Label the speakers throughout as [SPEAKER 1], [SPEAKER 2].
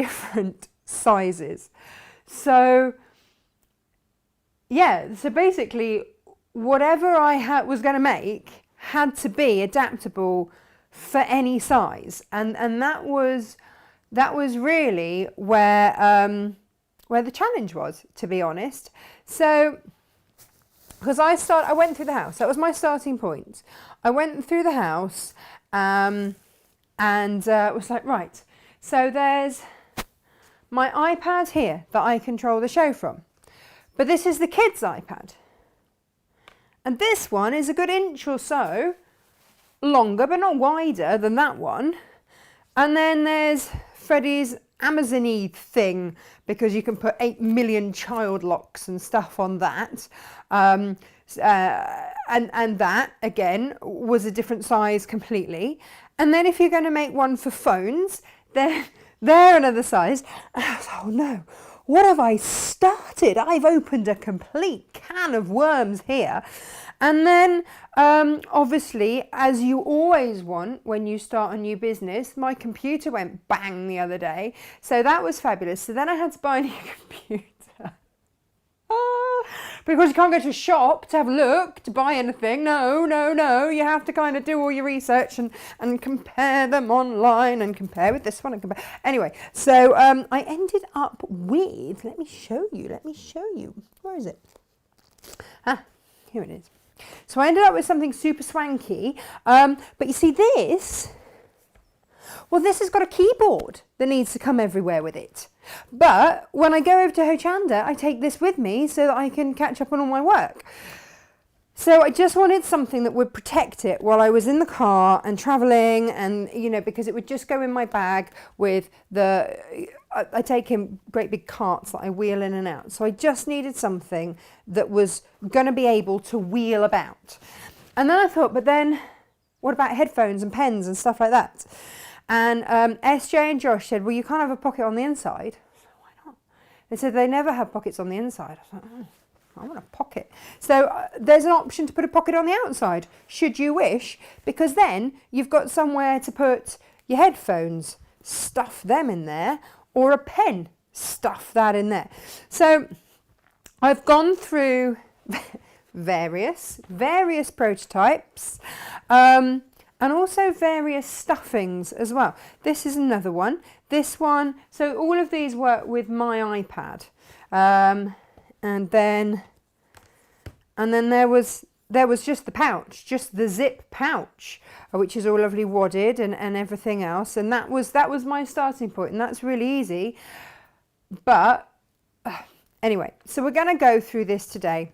[SPEAKER 1] different sizes. So yeah, so basically whatever I was going to make had to be adaptable for any size, and that was really where the challenge was, to be honest. So because I went through the house, that was my starting point. I went through the house and was like, right, so there's my iPad here that I control the show from, but this is the kids' iPad, and this one is a good inch or so longer but not wider than that one. And then there's Freddie's Amazon-y thing, because you can put 8 million child locks and stuff on that. And that, again, was a different size completely. And then if you're going to make one for phones, they're another size. And I was like, oh no, what have I started? I've opened a complete can of worms here. And then, obviously, as you always want when you start a new business, my computer went bang the other day. So that was fabulous. So then I had to buy a new computer. Because you can't go to a shop to have a look, to buy anything. No. You have to kind of do all your research and compare them online and compare with this one and compare. Anyway, so I ended up with, let me show you. Where is it? Here it is. So I ended up with something super swanky. But you see this? Well, this has got a keyboard that needs to come everywhere with it. But when I go over to Hochanda, I take this with me so that I can catch up on all my work. So I just wanted something that would protect it while I was in the car and traveling, and, you know, because it would just go in my bag with I take in great big carts that I wheel in and out. So I just needed something that was going to be able to wheel about. And then I thought, but then what about headphones and pens and stuff like that? And SJ and Josh said, well, you can't have a pocket on the inside. So why not? They said they never have pockets on the inside. I thought, I want a pocket. So there's an option to put a pocket on the outside, should you wish, because then you've got somewhere to put your headphones, stuff them in there, or a pen, stuff that in there. So I've gone through various prototypes, and also various stuffings as well. This is another one. This one, so all of these work with my iPad. And then there was just the pouch, just the zip pouch, which is all lovely wadded and everything else. And that was my starting point, and that's really easy. But anyway, so we're going to go through this today.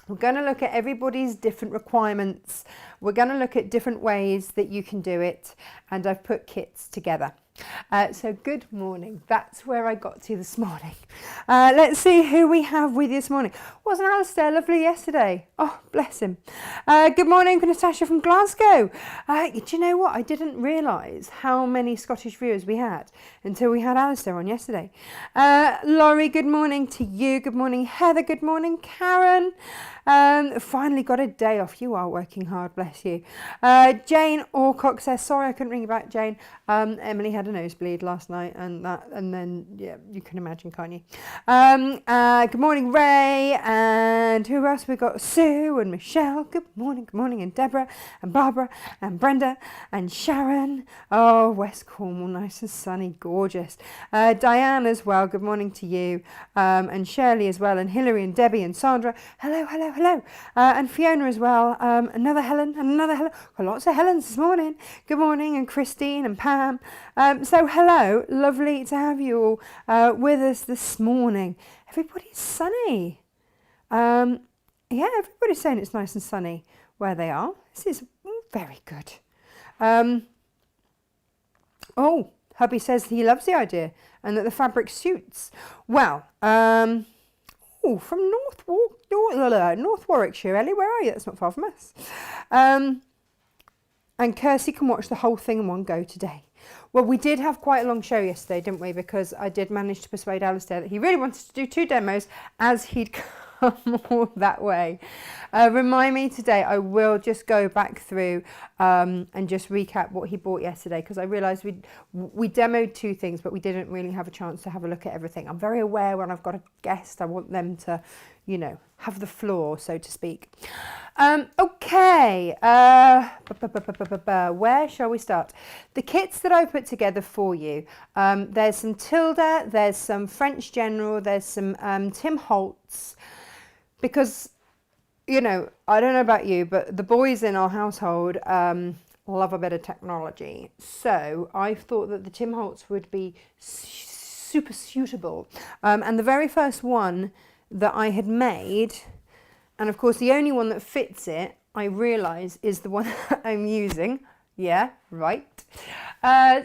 [SPEAKER 1] We're going to look at everybody's different requirements. We're going to look at different ways that you can do it, and I've put kits together. So good morning. That's where I got to this morning. Let's see who we have with you this morning. Wasn't Alistair lovely yesterday? Oh, bless him. Good morning, Natasha from Glasgow. Do you know what? I didn't realise how many Scottish viewers we had until we had Alistair on yesterday. Laurie, good morning to you. Good morning, Heather. Good morning, Karen. Finally got a day off. You are working hard, bless you. Jane Orcock says, sorry I couldn't ring you back, Jane. Emily had a nosebleed last night, and then yeah, you can imagine, can't you? Good morning, Ray, and who else we got? Sue and Michelle. Good morning, and Deborah and Barbara and Brenda and Sharon. Oh, West Cornwall, nice and sunny, gorgeous. Diane as well. Good morning to you, and Shirley as well, and Hilary and Debbie and Sandra. Hello. And Fiona as well. Another Helen and another Helen. Got lots of Helens this morning. Good morning, and Christine and Pam. So hello, lovely to have you all with us this morning. Everybody's sunny. Yeah, everybody's saying it's nice and sunny where they are. This is very good. Oh, hubby says he loves the idea and that the fabric suits. Well, from North Warwickshire, Ellie, where are you? That's not far from us. And Kirsty can watch the whole thing in one go today. Well, we did have quite a long show yesterday, didn't we? Because I did manage to persuade Alistair that he really wanted to do 2 demos, as he'd come all that way. Remind me today, I will just go back through and just recap what he bought yesterday, because I realised we demoed 2 things, but we didn't really have a chance to have a look at everything. I'm very aware when I've got a guest, I want them to, you know, have the floor, so to speak. Okay, where shall we start? The kits that I put together for you, there's some Tilde, there's some French General, there's some Tim Holtz, because, you know, I don't know about you, but the boys in our household love a bit of technology. So I thought that the Tim Holtz would be super suitable. And the very first one that I had made, and of course the only one that fits it, I realise, is the one I'm using. Yeah, right.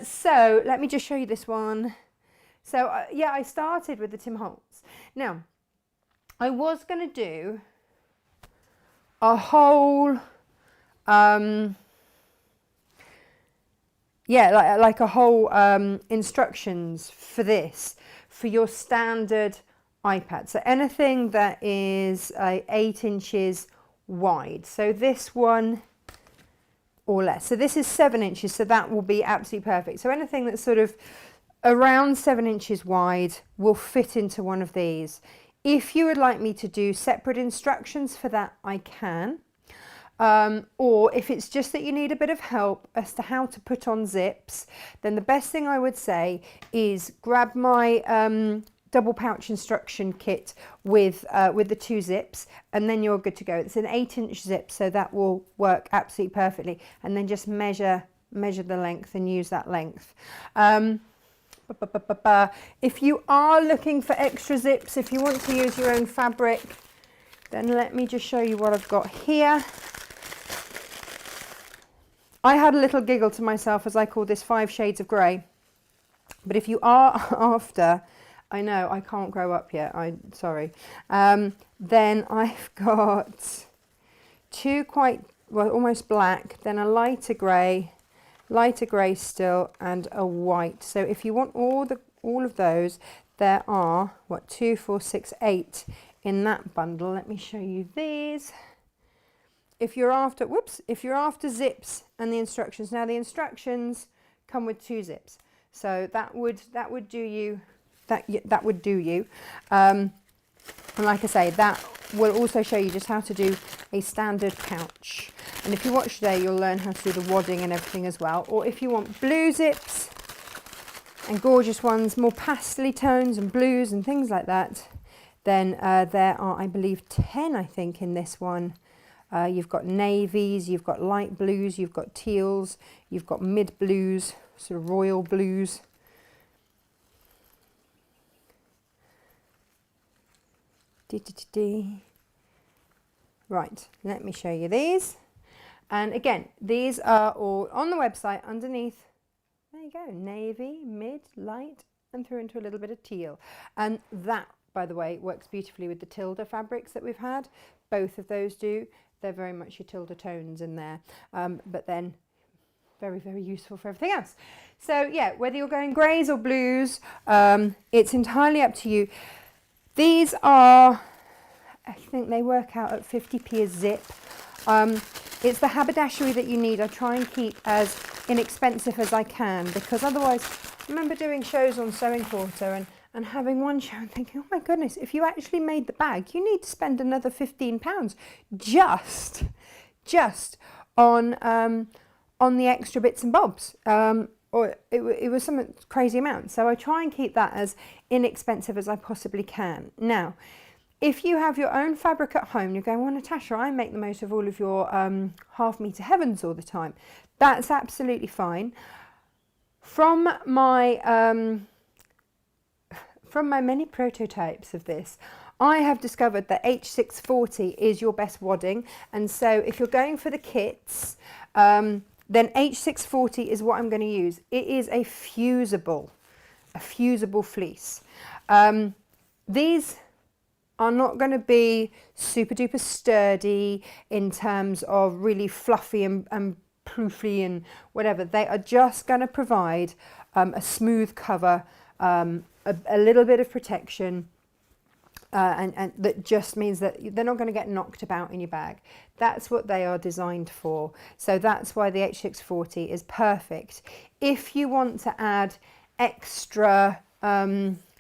[SPEAKER 1] So let me just show you this one. So yeah, I started with the Tim Holtz. Now, I was going to do a whole, yeah, like a whole instructions for this, for your standard iPad. So anything that is 8 inches wide. So this one or less. So this is 7 inches, so that will be absolutely perfect. So anything that's sort of around 7 inches wide will fit into one of these. If you would like me to do separate instructions for that, I can. Or if it's just that you need a bit of help as to how to put on zips, then the best thing I would say is grab my double pouch instruction kit with the 2 zips, and then you're good to go. It's an 8-inch zip, so that will work absolutely perfectly. And then just measure the length and use that length. If you are looking for extra zips, if you want to use your own fabric, then let me just show you what I've got here. I had a little giggle to myself as I call this 5 shades of grey. But if you are after, I know I can't grow up yet, I'm sorry. Then I've got 2 quite, well, almost black, then a lighter grey still, and a white. So if you want all of those, there are, what, 2, 4, 6, 8 in that bundle. Let me show you these. If you're after, if you're after zips and the instructions, now the instructions come with 2 zips, so that would do you. That would do you. And like I say, that will also show you just how to do a standard pouch. And if you watch today, you'll learn how to do the wadding and everything as well. Or if you want blue zips and gorgeous ones, more pastel tones and blues and things like that, then there are, I believe, 10, I think, in this one. You've got navies, you've got light blues, you've got teals, you've got mid blues, sort of royal blues. Right, let me show you these. And again, these are all on the website underneath. There you go, navy, mid, light, and through into a little bit of teal. And that, by the way, works beautifully with the Tilde fabrics that we've had. Both of those do. They're very much your Tilde tones in there. But then very, very useful for everything else. So yeah, whether you're going greys or blues, it's entirely up to you. These are, I think they work out at 50p a zip. It's the haberdashery that you need. I try and keep as inexpensive as I can, because otherwise, I remember doing shows on Sewing Quarter and having one show and thinking, oh my goodness, if you actually made the bag, you need to spend another £15 just on the extra bits and bobs. Or it was some crazy amount. So I try and keep that as inexpensive as I possibly can. Now, if you have your own fabric at home, you're going, well, Natasha, I make the most of all of your half-metre heavens all the time. That's absolutely fine. From my many prototypes of this, I have discovered that H640 is your best wadding. And so if you're going for the kits, then H640 is what I'm going to use. It is a fusible fleece. These are not going to be super duper sturdy in terms of really fluffy and poofy and whatever. They are just going to provide a smooth cover, a little bit of protection, and that just means that they're not going to get knocked about in your bag. That's what they are designed for. So that's why the H640 is perfect. If you want to add extra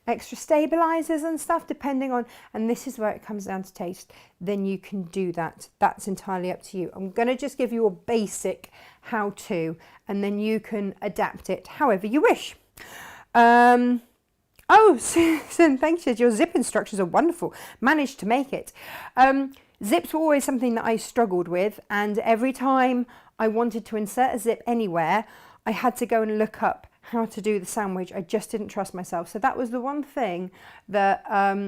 [SPEAKER 1] extra stabilizers and stuff, depending on, and this is where it comes down to taste, then you can do that. That's entirely up to you. I'm going to just give you a basic how to, and then you can adapt it however you wish. Oh, Susan, thanks. Your zip instructions are wonderful. Managed to make it. Zips were always something that I struggled with, and every time I wanted to insert a zip anywhere, I had to go and look up how to do the sandwich. I just didn't trust myself. So that was the one thing that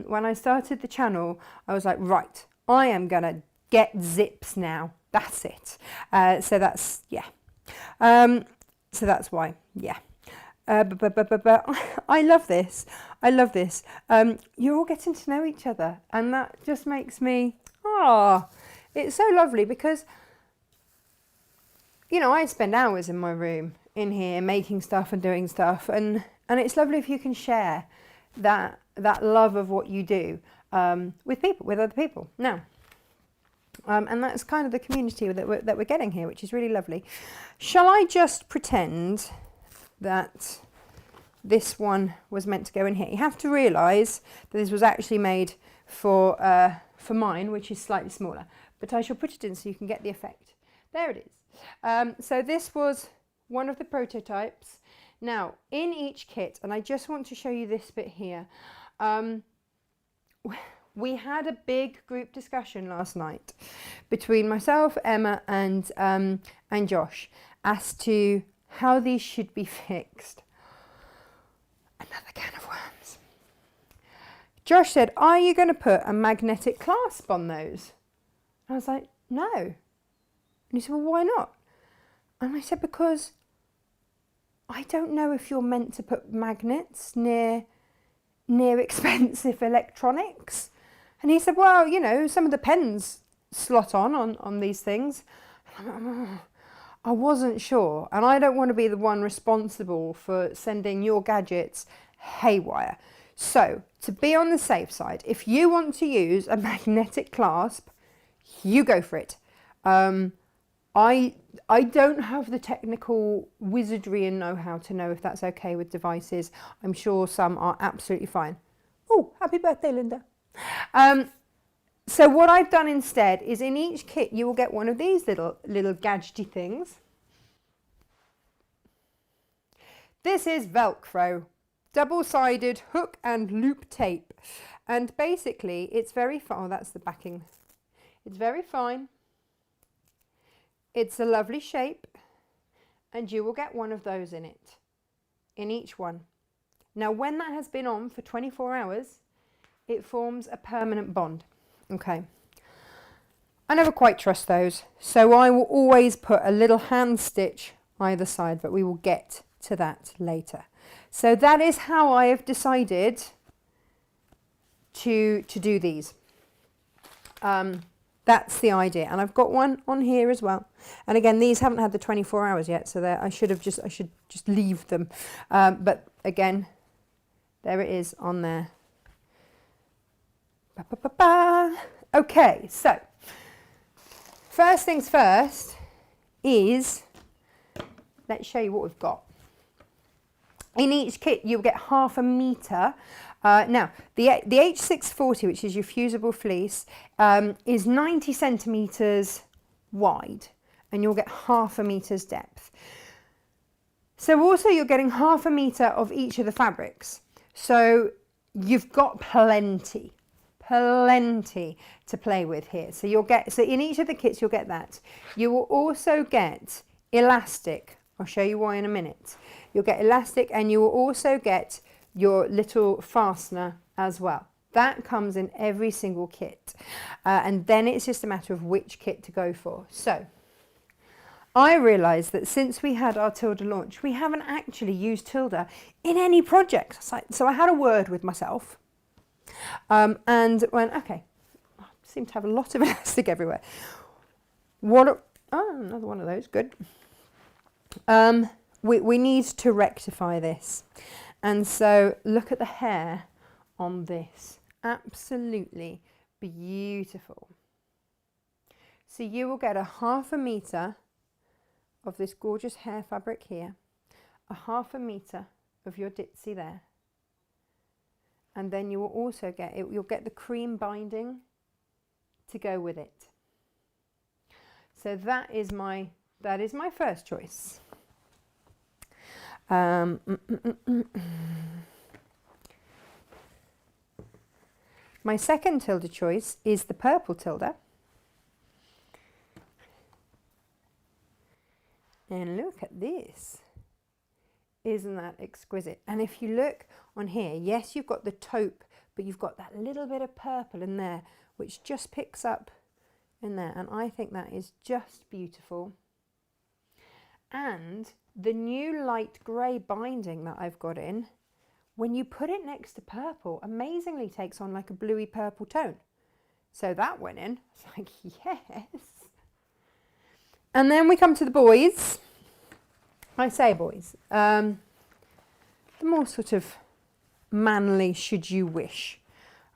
[SPEAKER 1] when I started the channel, I was like, right, I am going to get zips now. That's it. So that's, yeah. So that's why, yeah. But I love this. I love this. You're all getting to know each other, and that just makes me, it's so lovely, because, you know, I spend hours in my room in here making stuff and doing stuff, and it's lovely if you can share that love of what you do with people, with other people. Now, and that's kind of the community that we're getting here, which is really lovely. Shall I just pretend that this one was meant to go in here? You have to realise that this was actually made for mine, which is slightly smaller, but I shall put it in so you can get the effect. There it is. So this was one of the prototypes. Now, in each kit, and I just want to show you this bit here, we had a big group discussion last night between myself, Emma, and Josh as to how these should be fixed. Another can of worms. Josh said, are you going to put a magnetic clasp on those? I was like, no. And he said, well, why not? And I said, because I don't know if you're meant to put magnets near expensive electronics. And he said, well, you know, some of the pens slot on these things. I wasn't sure, and I don't want to be the one responsible for sending your gadgets haywire. So, to be on the safe side, if you want to use a magnetic clasp, you go for it. I don't have the technical wizardry and know-how to know if that's okay with devices. I'm sure some are absolutely fine. Oh, happy birthday, Linda. So what I've done instead is in each kit you will get one of these little gadgety things. This is Velcro, double-sided hook and loop tape, and basically it's very fine. Oh, that's the backing. It's very fine. It's a lovely shape, and you will get one of those in it, in each one. Now, when that has been on for 24 hours, it forms a permanent bond. Okay. I never quite trust those, so I will always put a little hand stitch either side, but we will get to that later. So that is how I have decided to do these. That's the idea, and I've got one on here as well. And again, these haven't had the 24 hours yet, so I should just leave them. But again, there it is on there. Ba, ba, ba, ba. Okay, so first things first is, let's show you what we've got. In each kit, you'll get 1/2 metre. Now, the H640, which is your fusible fleece, is 90 centimetres wide, and you'll get 1/2 metre's depth. So also you're getting 1/2 metre of each of the fabrics. So you've got plenty to play with here. So you'll get, so in each of the kits you'll get that. You will also get elastic. I'll show you why in a minute. You'll get elastic, and you will also get your little fastener as well. That comes in every single kit. And then it's just a matter of which kit to go for. So I realised that since we had our Tilde launch, we haven't actually used Tilde in any projects. So I had a word with myself and went, okay, I seem to have a lot of elastic everywhere. Oh, another one of those, good. We need to rectify this. And so look at the hair on this. absolutely beautiful. So you will get a 1/2 metre of this gorgeous hair fabric here, a 1/2 metre of your ditzy there, and then you will also get it, you'll get the cream binding to go with it. So that is my first choice. My second Tilde choice is the purple Tilde. And look at this. Isn't that exquisite? And if you look on here, yes, you've got the taupe, but you've got that little bit of purple in there, which just picks up in there. And I think that is just beautiful. And the new light grey binding that I've got in, when you put it next to purple, amazingly takes on like a bluey purple tone. So that went in. It's like, yes. And then we come to the boys. I say boys. The more sort of manly should you wish.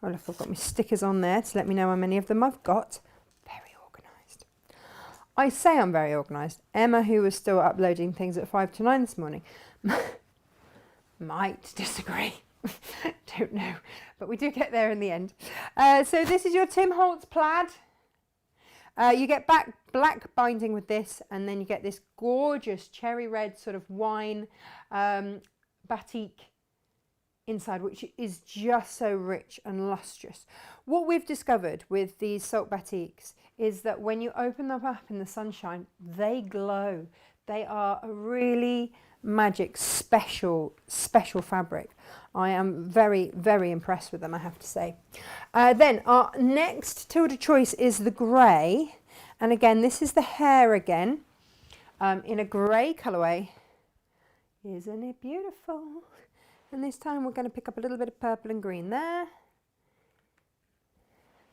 [SPEAKER 1] Well, if I've got my stickers on there to let me know how many of them I've got. Very organised. I say I'm very organised. Emma, who was still uploading things at 5 to 9 this morning, might disagree. Don't know, but we do get there in the end. So this is your Holtz Plaid. You get black binding with this, and then you get this gorgeous cherry red sort of wine batik inside, which is just so rich and lustrous. What we've discovered with these silk batiks is that when you open them up in the sunshine, they glow. They are a really magic, special fabric. I am very, very impressed with them, I have to say. Then our next Tilde choice is the grey. And again, this is the hair again, in a grey colourway. Isn't it beautiful? And this time we're going to pick up a little bit of purple and green there.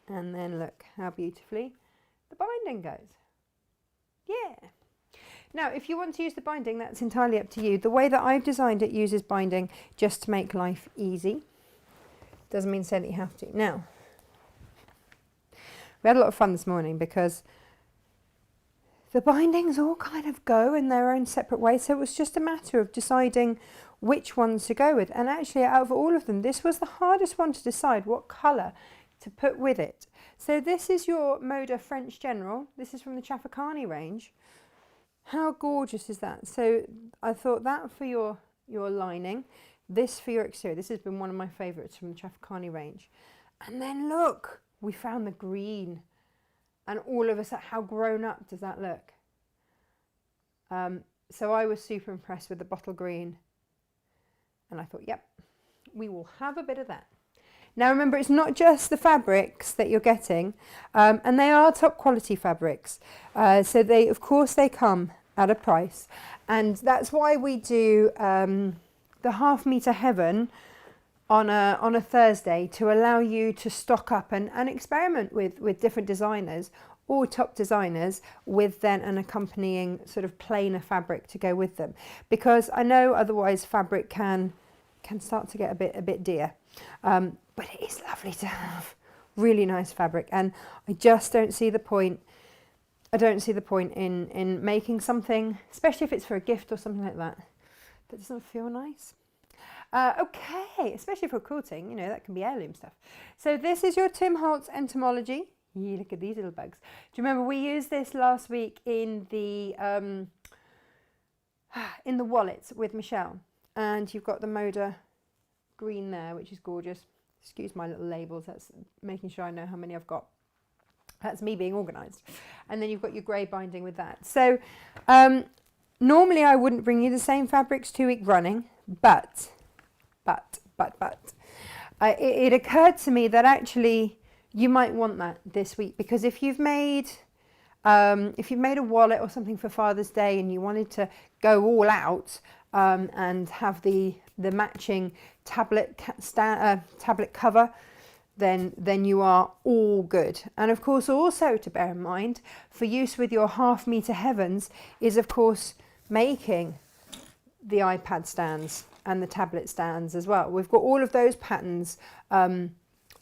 [SPEAKER 1] And then look how beautifully the binding goes. Yeah. Now, if you want to use the binding, that's entirely up to you. The way that I've designed it uses binding just to make life easy. Doesn't mean to say that you have to. Now, we had a lot of fun this morning because the bindings all kind of go in their own separate way. So it was just a matter of deciding which ones to go with. And actually, out of all of them, this was the hardest one to decide what colour to put with it. So this is your Moda French General. This is from the Chafakani range. How gorgeous is that? So I thought that for your lining, this for your exterior. This has been one of my favourites from the Chafakani range. And then look, we found the green. And all of us, how grown up does that look? So I was super impressed with the bottle green. And I thought, yep, we will have a bit of that. Now remember, it's not just the fabrics that you're getting, and they are top quality fabrics. So they, of course, they come at a price, and that's why we do the 1/2 metre heaven on a Thursday, to allow you to stock up and experiment with different designers or top designers, with then an accompanying sort of plainer fabric to go with them, because I know otherwise fabric can start to get a bit dear. But it is lovely to have really nice fabric, and I just don't see the point. I don't see the point in making something, especially if it's for a gift or something like that doesn't feel nice. Okay, especially for quilting, you know, that can be heirloom stuff. So this is your Holtz Entomology. Yeah, look at these little bugs. Do you remember we used this last week in the wallets with Michelle? And you've got the Moda green there, which is gorgeous. Excuse my little labels, that's making sure I know how many I've got. That's me being organised. And then you've got your grey binding with that. So normally I wouldn't bring you the same fabrics 2 week running, but it occurred to me that actually you might want that this week, because if you've made a wallet or something for Father's Day and you wanted to go all out and have the matching tablet cover, then you are all good. And of course, also to bear in mind, for use with your 1/2 metre heavens, is of course making the iPad stands and the tablet stands as well. We've got all of those patterns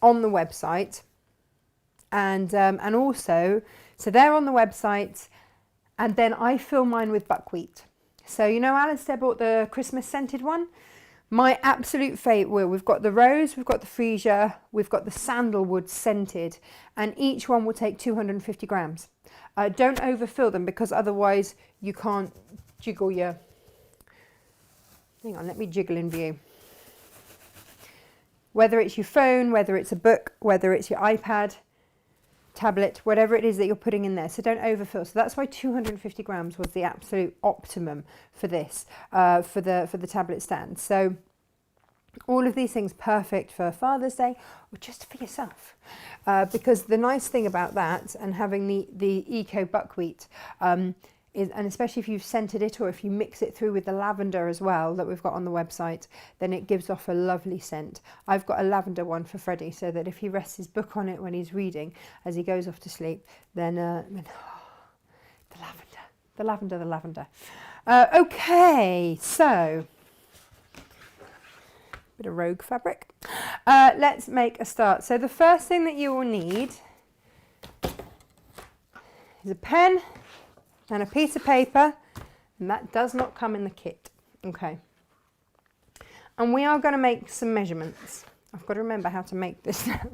[SPEAKER 1] on the website, and also, so they're on the website, and then I fill mine with buckwheat. So you know, Alistair bought the Christmas scented one. My absolute favourite, we've got the rose, we've got the freesia, we've got the sandalwood scented, and each one will take 250 grams. Don't overfill them, because otherwise you can't jiggle your, hang on, let me jiggle in view. Whether it's your phone, whether it's a book, whether it's your iPad, tablet, whatever it is that you're putting in there. So don't overfill. So that's why 250 grams was the absolute optimum for this, for the tablet stand. So all of these things perfect for Father's Day or just for yourself. Because the nice thing about that and having the eco buckwheat is, and especially if you've scented it or if you mix it through with the lavender as well that we've got on the website, then it gives off a lovely scent. I've got a lavender one for Freddie, so that if he rests his book on it when he's reading as he goes off to sleep, then the lavender. Okay, so bit of rogue fabric. Let's make a start. So the first thing that you will need is a pen and a piece of paper, and that does not come in the kit. Okay. And we are going to make some measurements. I've got to remember how to make this now.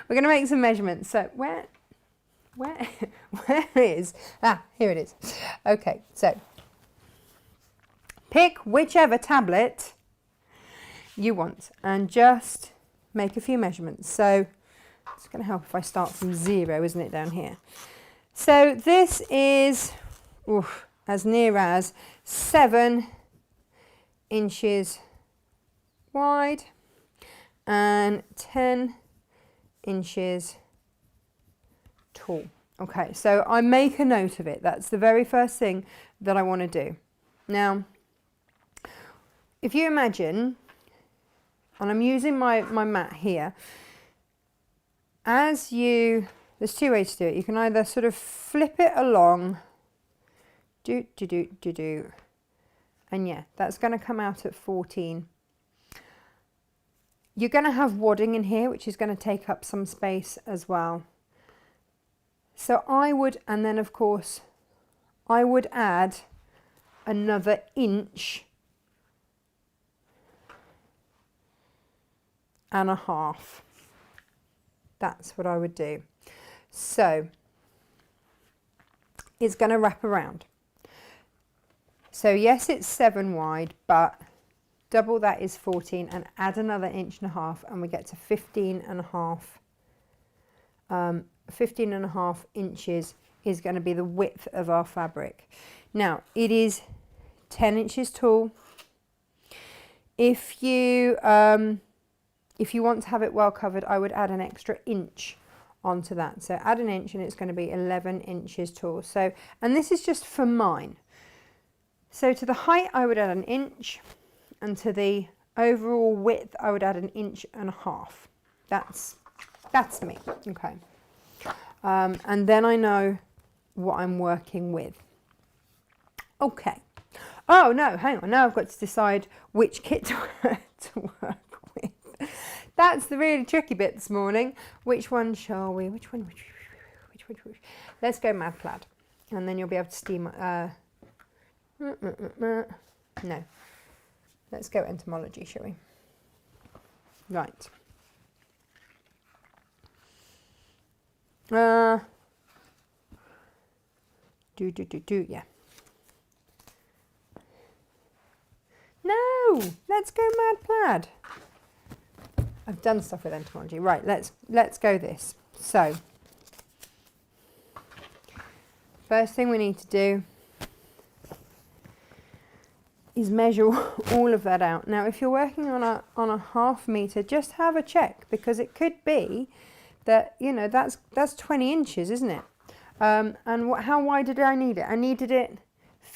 [SPEAKER 1] We're going to make some measurements. So where is, here it is. Okay, so pick whichever tablet you want and just make a few measurements. So it's going to help if I start from 0, isn't it, down here? So this is as near as 7 inches wide and 10 inches tall. Okay, so I make a note of it. That's the very first thing that I want to do. Now, if you imagine, and I'm using my mat here, there's 2 ways to do it. You can either sort of flip it along, and yeah, that's going to come out at 14. You're going to have wadding in here, which is going to take up some space as well. So I would, and then of course, I would add another inch and a half. That's what I would do. So it's going to wrap around. So yes, it's 7 wide, but double that is 14, and add another inch and a half, and we get to 15 and a half. 15 and a half inches is going to be the width of our fabric. Now it is 10 inches tall. If you want to have it well covered, I would add an extra inch onto that. So add an inch and it's going to be 11 inches tall. So, and this is just for mine. So to the height I would add an inch, and to the overall width I would add an inch and a half. That's me. Okay. And then I know what I'm working with. Okay. Oh no, hang on. Now I've got to decide which kit to work with. That's the really tricky bit this morning. Which one shall we? Which one? Let's go Mad Plaid, and then you'll be able to steam. No. Let's go entomology, shall we? Right. Yeah. No, let's go Mad Plaid. I've done stuff with entomology. Right, let's go this. So, first thing we need to do is measure all of that out. Now, if you're working on a ½ meter, just have a check, because it could be that, you know, that's 20 inches, isn't it? And how wide did I need it? I needed it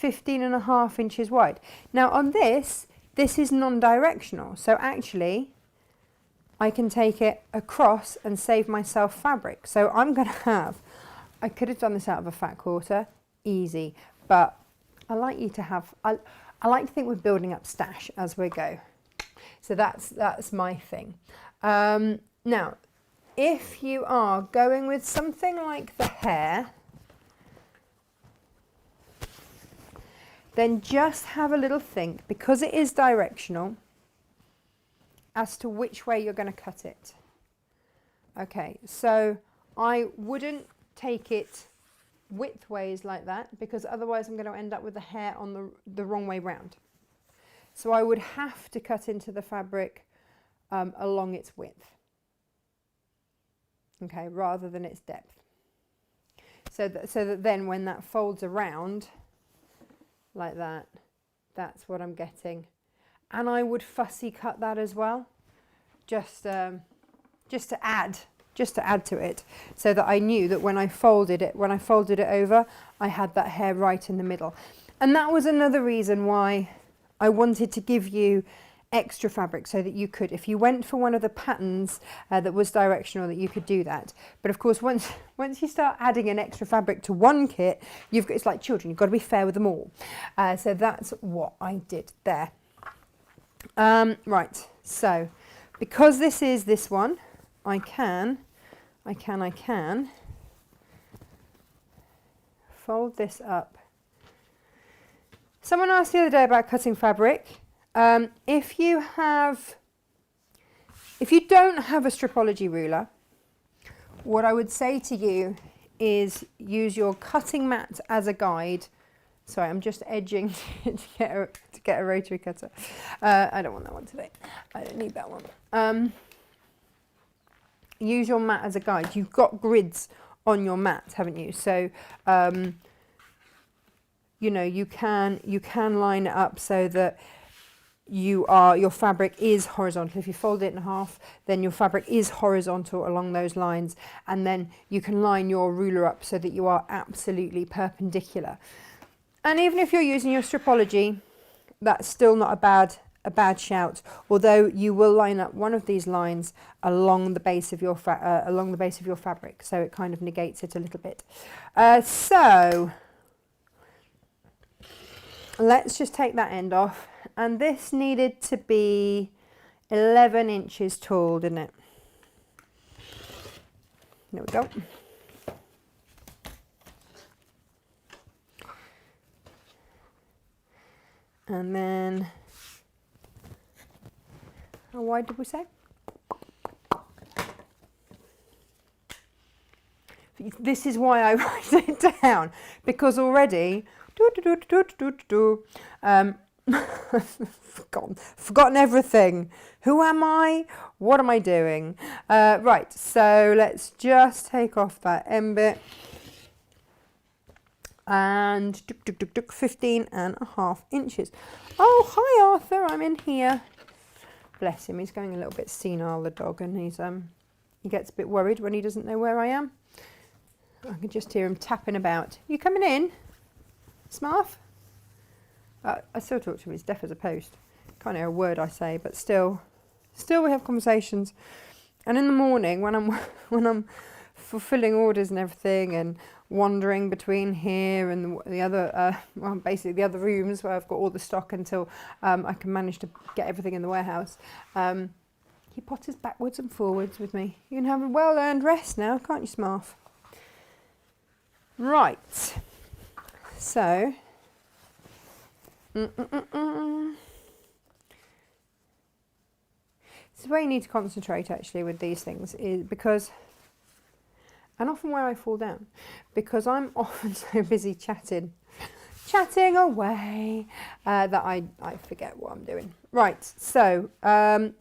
[SPEAKER 1] 15.5 inches wide. Now on this is non-directional, so actually I can take it across and save myself fabric. So I'm going to have, I could have done this out of a fat quarter, easy, but I like you to have, I like to think we're building up stash as we go. So that's my thing. Now, if you are going with something like the hair, then just have a little think, because it is directional, as to which way you're going to cut it. Okay, so I wouldn't take it widthways like that, because otherwise I'm going to end up with the hair on the wrong way round. So I would have to cut into the fabric along its width, okay, rather than its depth. So that then when that folds around like that, that's what I'm getting. And I would fussy cut that as well, just to add to it, so that I knew that when I folded it over, I had that hair right in the middle. And that was another reason why I wanted to give you extra fabric, so that you could, if you went for one of the patterns that was directional, that you could do that. But of course, once you start adding an extra fabric to one kit, it's like children, you've got to be fair with them all. So that's what I did there. Right, so because this is this one, I can fold this up. Someone asked the other day about cutting fabric. If you don't have a stripology ruler, what I would say to you is use your cutting mat as a guide. Sorry, I'm just edging to get a rotary cutter. I don't want that one today. I don't need that one. Use your mat as a guide. You've got grids on your mat, haven't you? So you know, you can line it up so that your fabric is horizontal. If you fold it in half, then your fabric is horizontal along those lines, and then you can line your ruler up so that you are absolutely perpendicular. And even if you're using your stripology, that's still not a bad shout, although you will line up one of these lines along the base of your fabric, so it kind of negates it a little bit. So let's just take that end off, and this needed to be 11 inches tall, didn't it? There we go. And then, how wide did we say? This is why I write it down, because already, forgotten everything. Who am I? What am I doing? Right, so let's just take off that end bit. And 15.5 inches. Oh, hi Arthur, I'm in here. Bless him, he's going a little bit senile, the dog, and he gets a bit worried when he doesn't know where I am. I can just hear him tapping about. You coming in, Smarf? I still talk to him, he's deaf as a post. Can't hear a word I say, but still we have conversations. And in the morning, when I'm fulfilling orders and everything, and wandering between here and the other, well, basically the other rooms where I've got all the stock until I can manage to get everything in the warehouse. He potters backwards and forwards with me. You can have a well-earned rest now, can't you, Smarf? Right. So, this is where you need to concentrate actually with these things, is because, and often where I fall down, because I'm often so busy chatting away that I forget what I'm doing. Right, so I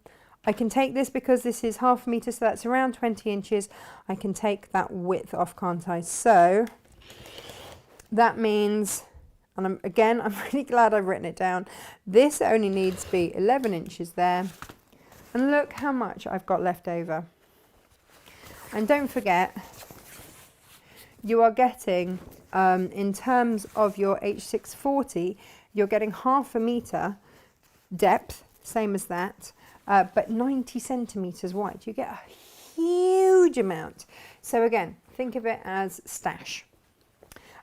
[SPEAKER 1] can take this, because this is 1/2 metre, so that's around 20 inches. I can take that width off, can't I? So that means, and I'm really glad I've written it down, this only needs to be 11 inches there. And look how much I've got left over. And don't forget, you are getting, in terms of your H640, you're getting 1/2 metre depth, same as that, but 90 centimetres wide. You get a huge amount. So again, think of it as stash.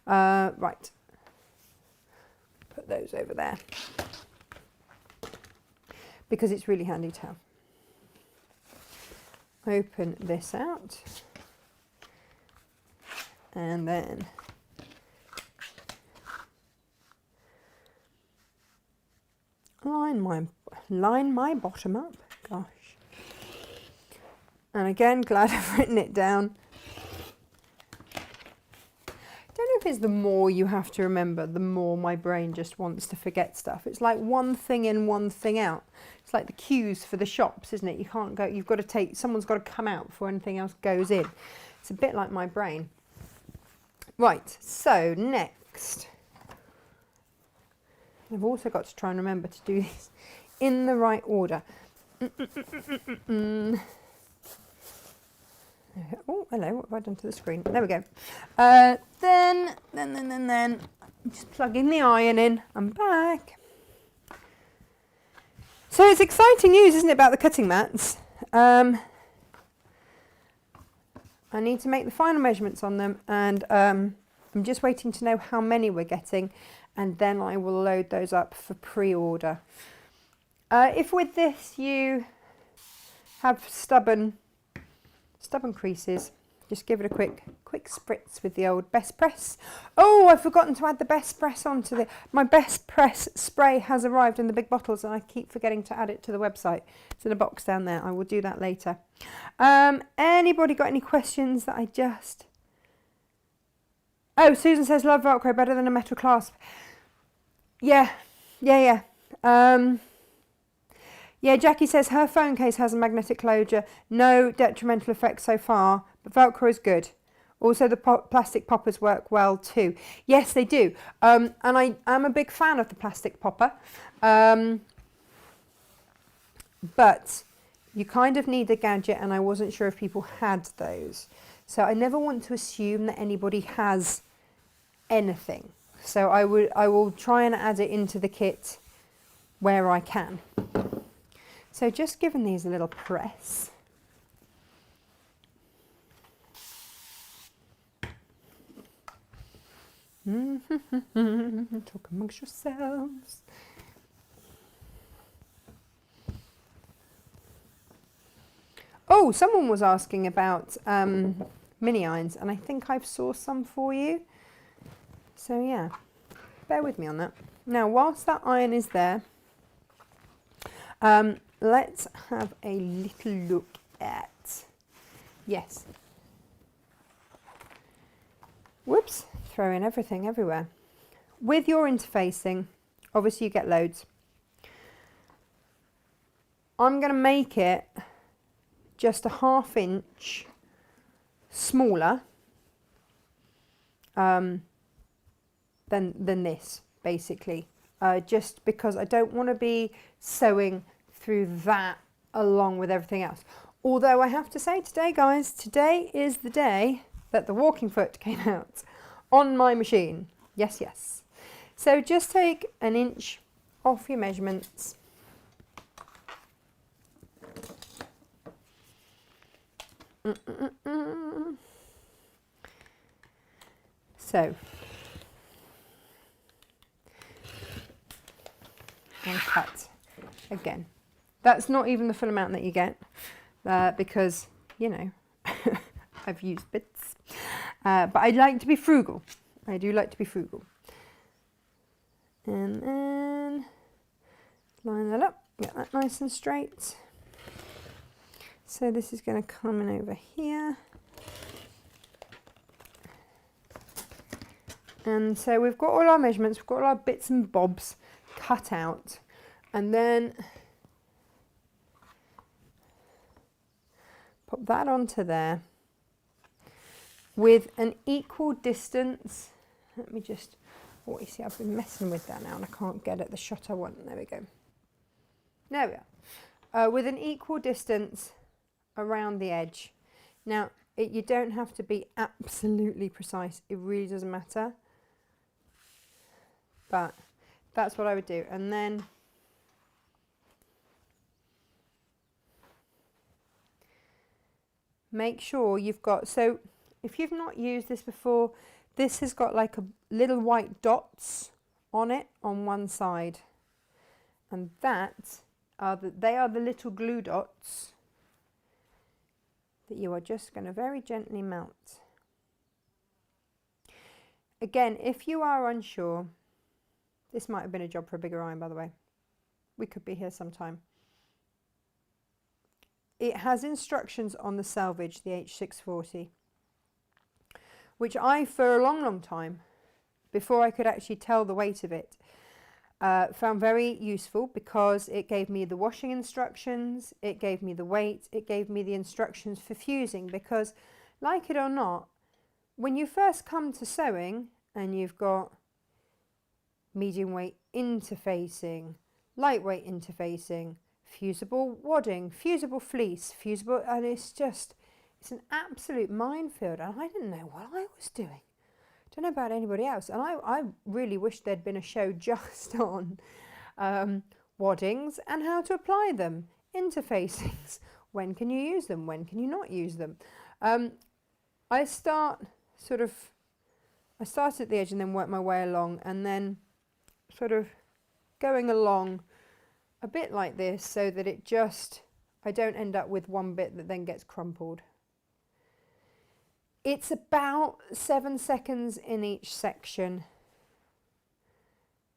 [SPEAKER 1] Right, put those over there. because it's really handy to have. Open this out, and then line my bottom up. Gosh. And again, glad I've written it down. Don't know if it's the more you have to remember, the more my brain just wants to forget stuff. It's like one thing in, one thing out. It's like the queues for the shops, isn't it? You can't go, you've got to take, someone's got to come out before anything else goes in. It's a bit like my brain. Right, so next. I've also got to try and remember to do this in the right order. Oh, hello, what have I done to the screen? There we go. Then, just plugging the iron in. I'm back. So it's exciting news, isn't it, about the cutting mats? I need to make the final measurements on them, and I'm just waiting to know how many we're getting, and then I will load those up for pre-order. If with this you have stubborn creases, just give it a quick spritz with the old Best Press. Oh, I've forgotten to add the Best Press onto the, my Best Press spray has arrived in the big bottles, and I keep forgetting to add it to the website. It's in a box down there. I will do that later. Anybody got any questions that I just... Oh, Susan says, love Velcro better than a metal clasp. Yeah. Yeah, Jackie says her phone case has a magnetic closure. No detrimental effects so far, but Velcro is good. Also, the plastic poppers work well too. Yes, they do. And I am a big fan of the plastic popper. But you kind of need the gadget, and I wasn't sure if people had those. So I never want to assume that anybody has anything. So I will try and add it into the kit where I can. So just giving these a little press. Talk amongst yourselves. Oh, someone was asking about mini irons, and I think I've sourced some for you. So yeah, bear with me on that. Now, whilst that iron is there, let's have a little look at, yes. Whoops, throwing everything everywhere. With your interfacing, obviously you get loads. I'm going to make it just a 1/2 inch smaller than this, basically. Just because I don't want to be sewing through that along with everything else. Although I have to say today, guys, today is the day that the walking foot came out on my machine. Yes, yes. So just take 1 inch off your measurements. So, and cut again. That's not even the full amount that you get because, you know, I've used bits. But I like to be frugal. I do like to be frugal. And then line that up, get that nice and straight. So this is going to come in over here. And so we've got all our measurements, we've got all our bits and bobs cut out. And then pop that onto there with an equal distance. Let me just, oh, you see, I've been messing with that now and I can't get at the shot I want. There we go. There we are. With an equal distance around the edge. Now, you don't have to be absolutely precise. It really doesn't matter. But that's what I would do. And then make sure you've got, so if you've not used this before, this has got like a little white dots on it on one side. And that they are the little glue dots that you are just going to very gently mount. Again, if you are unsure, this might have been a job for a bigger iron, by the way. We could be here sometime. It has instructions on the selvage, the H640, which I, for a long, long time, before I could actually tell the weight of it, found very useful, because it gave me the washing instructions, it gave me the weight, it gave me the instructions for fusing, because, like it or not, when you first come to sewing and you've got medium weight interfacing, lightweight interfacing, fusible wadding, fusible fleece, fusible, and it's an absolute minefield, and I didn't know what I was doing. Don't know about anybody else, and I really wish there'd been a show just on waddings and how to apply them, interfacings, when can you use them, when can you not use them. I start at the edge and then work my way along, and then sort of going along a bit like this, so that I don't end up with one bit that then gets crumpled. It's about 7 seconds in each section,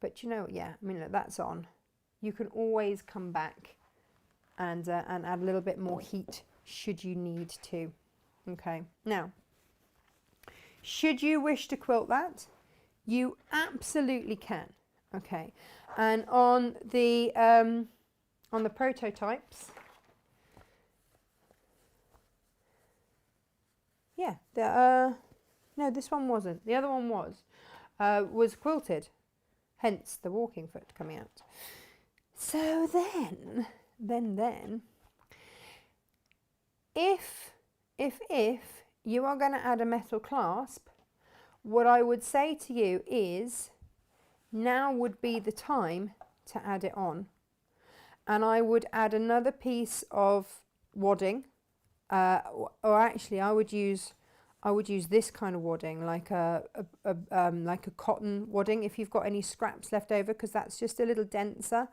[SPEAKER 1] but you know, yeah, I mean, look, that's on. You can always come back and add a little bit more heat should you need to. Okay, now, should you wish to quilt that, you absolutely can. Okay, and on the prototypes, yeah, no, this one wasn't. The other one was quilted, hence the walking foot coming out. So then, if you are going to add a metal clasp, what I would say to you is, now would be the time to add it on, and I would add another piece of wadding. Or actually, I would use this kind of wadding, like a cotton wadding, if you've got any scraps left over, because that's just a little denser.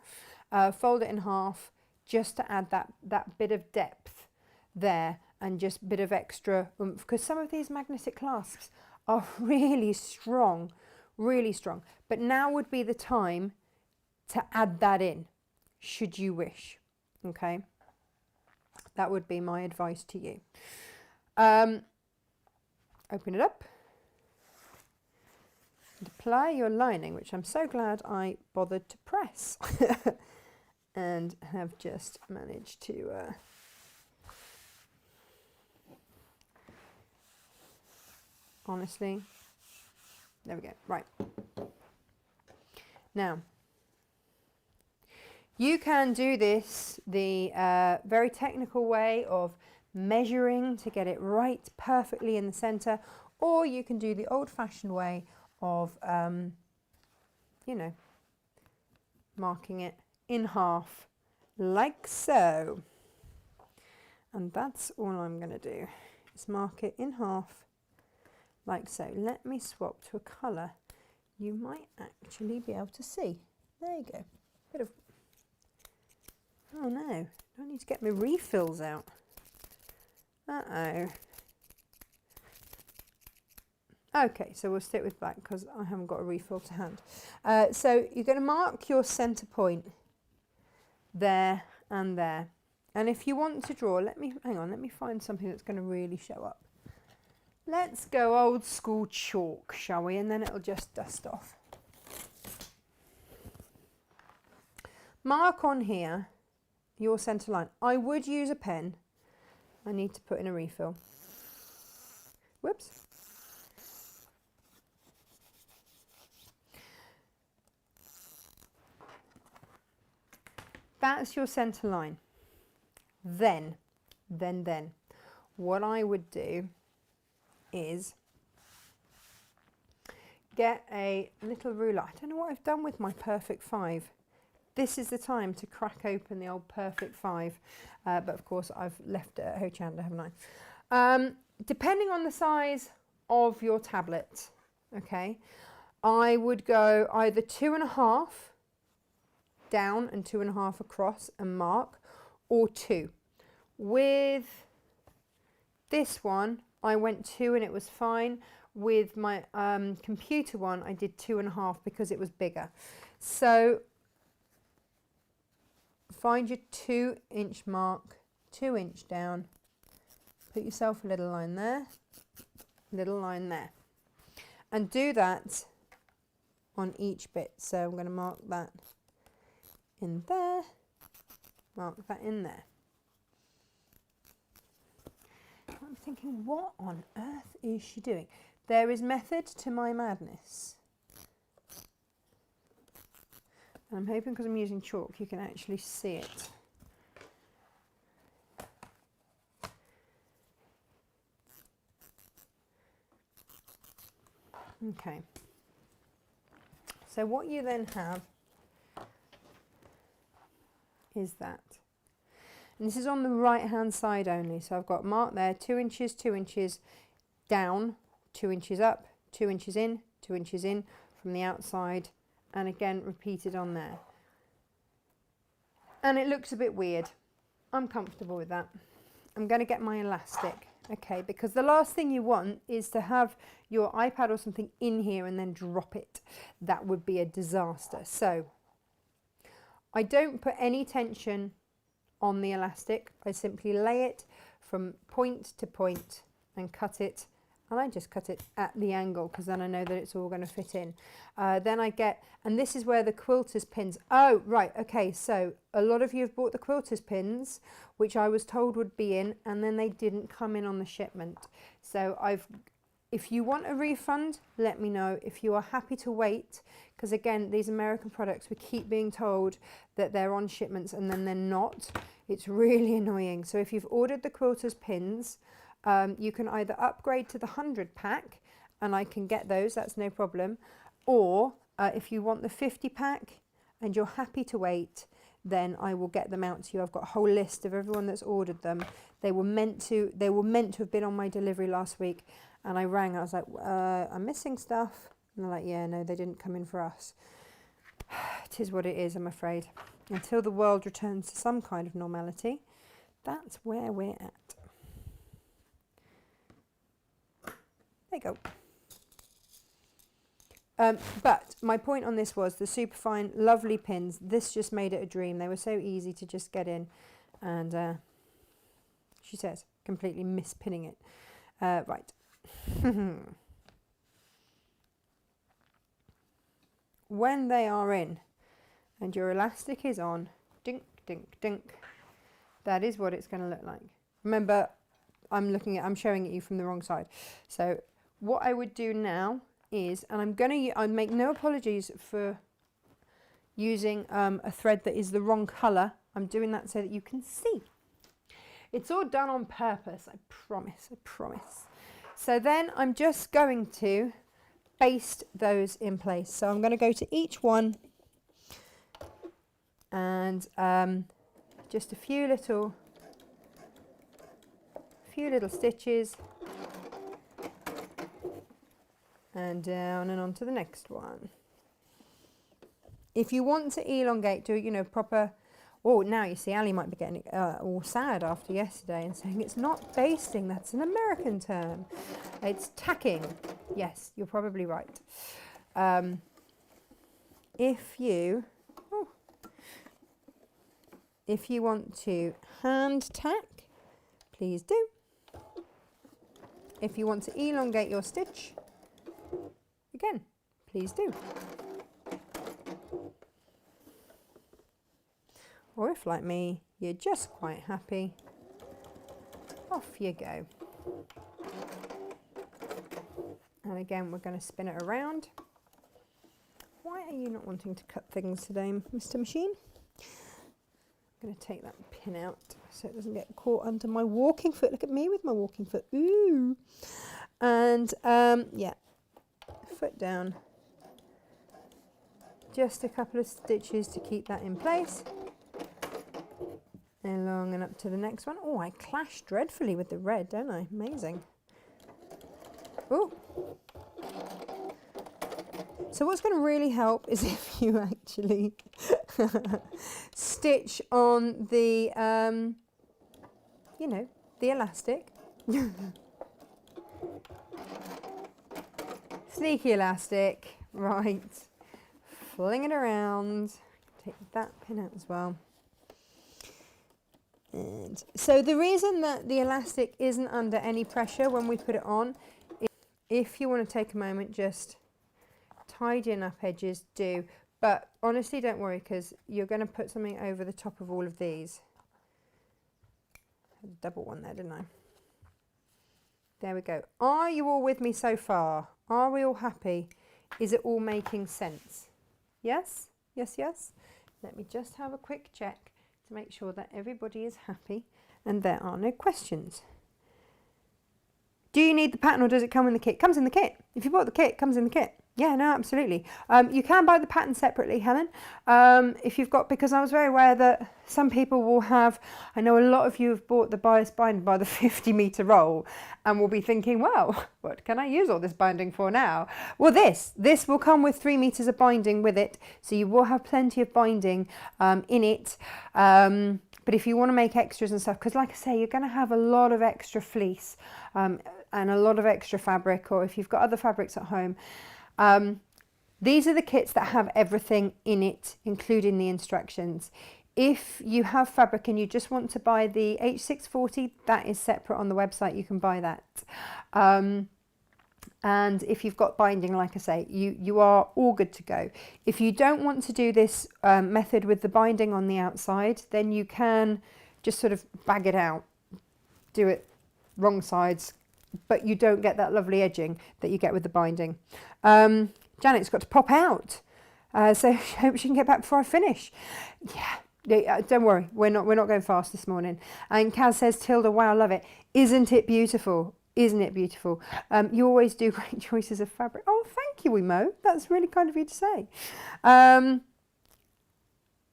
[SPEAKER 1] Fold it in half, just to add that bit of depth there, and just a bit of extra oomph, because some of these magnetic clasps are really strong, But now would be the time to add that in, should you wish. Okay. That would be my advice to you. Open it up and apply your lining, which I'm so glad I bothered to press and have just managed to honestly, there we go. Right, now you can do this the very technical way of measuring to get it right perfectly in the center, or you can do the old-fashioned way of, you know, marking it in half like so. And that's all I'm going to do, is mark it in half like so. Let me swap to a colour you might actually be able to see. There you go. Bit of, oh no, I need to get my refills out. Uh-oh. Okay, so we'll stick with black because I haven't got a refill to hand. So you're going to mark your centre point there and there. And if you want to draw, hang on, let me find something that's going to really show up. Let's go old school chalk, shall we? And then it'll just dust off. Mark on here your centre line. I would use a pen. I need to put in a refill. Whoops. That's your centre line. Then, what I would do is get a little ruler. I don't know what I've done with my Perfect 5. This is the time to crack open the old Perfect 5, but of course I've left it at Hochanda, haven't I? Depending on the size of your tablet, okay, I would go either 2.5 down and 2.5 across and mark, or 2. With this one, I went 2 and it was fine. With my computer one, I did 2.5 because it was bigger. So find your 2-inch mark, 2 inch down, put yourself a little line there, little line there, and do that on each bit. So I'm going to mark that in there, mark that in there. I'm thinking, what on earth is she doing? There is method to my madness. And I'm hoping because I'm using chalk you can actually see it. Okay. So what you then have is that. And this is on the right hand side only. So I've got mark there, 2 inches, 2 inches down, 2 inches up, 2 inches in, 2 inches in from the outside, and again repeated on there. And it looks a bit weird. I'm comfortable with that. I'm going to get my elastic, okay, because the last thing you want is to have your iPad or something in here and then drop it. That would be a disaster. So I don't put any tension on the elastic. I simply lay it from point to point and cut it, and I just cut it at the angle because then I know that it's all going to fit in. Then I get, and this is where the Quilters pins, oh right, okay, so a lot of you have bought the Quilters pins, which I was told would be in, and then they didn't come in on the shipment. So if you want a refund, let me know. If you are happy to wait, because again, these American products, we keep being told that they're on shipments and then they're not. It's really annoying. So if you've ordered the Quilters pins, you can either upgrade to the 100 pack, and I can get those, that's no problem. Or if you want the 50 pack and you're happy to wait, then I will get them out to you. I've got a whole list of everyone that's ordered them. They were meant to have been on my delivery last week, and I rang. I was like, I'm missing stuff. And they're like, yeah, no, they didn't come in for us. It is what it is, I'm afraid. Until the world returns to some kind of normality, that's where we're at. There you go. But my point on this was the superfine, lovely pins. This just made it a dream. They were so easy to just get in, and she says, completely mispinning it. Right. When they are in and your elastic is on, dink, dink, dink, that is what it's going to look like. Remember, I'm showing it you from the wrong side. So what I would do now is, and I make no apologies for using a thread that is the wrong colour. I'm doing that so that you can see. It's all done on purpose, I promise, I promise. So then I'm just going to baste those in place. So I'm going to go to each one and just a few little stitches, and down and on to the next one. If you want to elongate, do proper. Oh, now you see, Ali might be getting all sad after yesterday and saying it's not basting. That's an American term. It's tacking. Yes, you're probably right. If you want to hand tack, please do. If you want to elongate your stitch, again, please do. Or if, like me, you're just quite happy, off you go. And again, we're going to spin it around. Why are you not wanting to cut things today, Mr. Machine? I'm going to take that pin out so it doesn't get caught under my walking foot. Look at me with my walking foot. Ooh. And yeah, foot down. Just a couple of stitches to keep that in place. Along and up to the next one. Oh, I clash dreadfully with the red, don't I? Amazing. Oh. So what's going to really help is if you actually stitch on the, you know, the elastic. Sneaky elastic, right, fling it around, take that pin out as well. And so the reason that the elastic isn't under any pressure when we put it on, if you want to take a moment, just tidying up edges, do. But honestly, don't worry, because you're going to put something over the top of all of these. I had a double one there, didn't I? There we go. Are you all with me so far? Are we all happy? Is it all making sense? Yes? Yes, yes? Let me just have a quick check to make sure that everybody is happy and there are no questions. Do you need the pattern or does it come in the kit? It comes in the kit. If you bought the kit, it comes in the kit. Yeah, no, absolutely. You can buy the pattern separately, Helen. If you've got, because I was very aware that some people will have, I know a lot of you have bought the bias binding by the 50-metre roll and will be thinking, well, what can I use all this binding for now? Well, this will come with 3 metres of binding with it, so you will have plenty of binding in it. But if you want to make extras and stuff, because like I say, you're going to have a lot of extra fleece and a lot of extra fabric, or if you've got other fabrics at home, these are the kits that have everything in it, including the instructions. If you have fabric and you just want to buy the H640, that is separate on the website. You can buy that. And if you've got binding, like I say, you are all good to go. If you don't want to do this method with the binding on the outside, then you can just sort of bag it out, do it wrong sides, but you don't get that lovely edging that you get with the binding. Janet's got to pop out, so I hope she can get back before I finish. Yeah, don't worry, we're not going fast this morning. And Kaz says, Tilde, wow, love it. Isn't it beautiful? Isn't it beautiful? You always do great choices of fabric. Oh, thank you, Emo. That's really kind of you to say.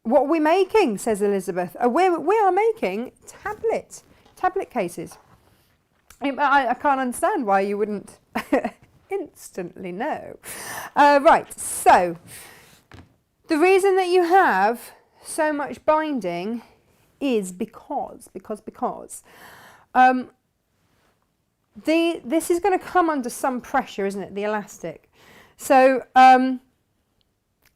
[SPEAKER 1] What are we making, says Elizabeth? We are making tablet cases. I can't understand why you wouldn't instantly know. Right, so the reason that you have so much binding is because this is going to come under some pressure, isn't it, the elastic? So, and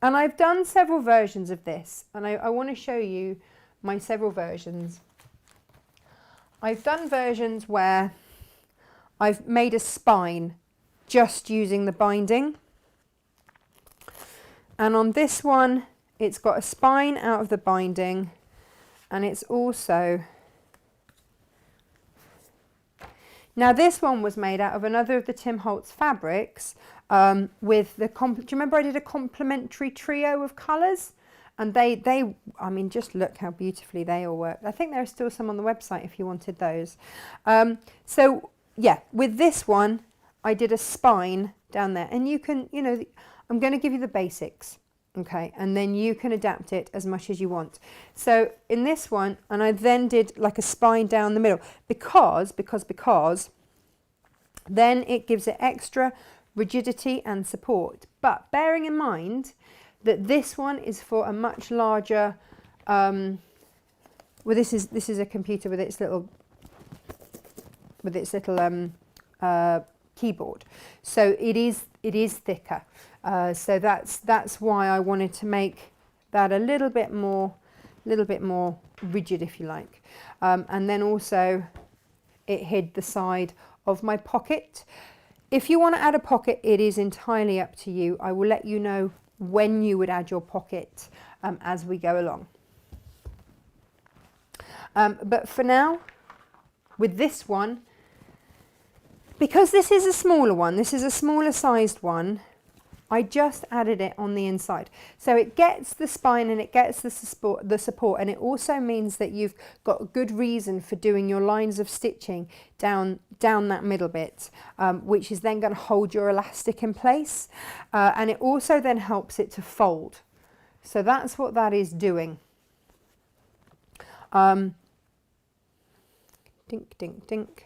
[SPEAKER 1] I've done several versions of this, and I want to show you my several versions. I've done versions where I've made a spine just using the binding. And on this one, it's got a spine out of the binding, and it's also... Now this one was made out of another of the Tim Holtz fabrics with the... Do you remember I did a complementary trio of colours? And they, I mean, just look how beautifully they all work. I think there are still some on the website if you wanted those. So yeah, with this one, I did a spine down there, and you can, you know, I'm going to give you the basics, okay, and then you can adapt it as much as you want. So in this one, and I then did like a spine down the middle, because then it gives it extra rigidity and support. But bearing in mind that this one is for a much larger, well, this is a computer with its little keyboard, so it is thicker. So that's why I wanted to make that a little bit more rigid, if you like. And then also it hid the side of my pocket. If you want to add a pocket, it is entirely up to you. I will let you know when you would add your pocket as we go along. But for now, with this one, because this is a smaller one, this is a smaller sized one, I just added it on the inside. So it gets the spine and it gets the support, and it also means that you've got a good reason for doing your lines of stitching down that middle bit, which is then going to hold your elastic in place. And it also then helps it to fold. So that's what that is doing. Dink, dink, dink.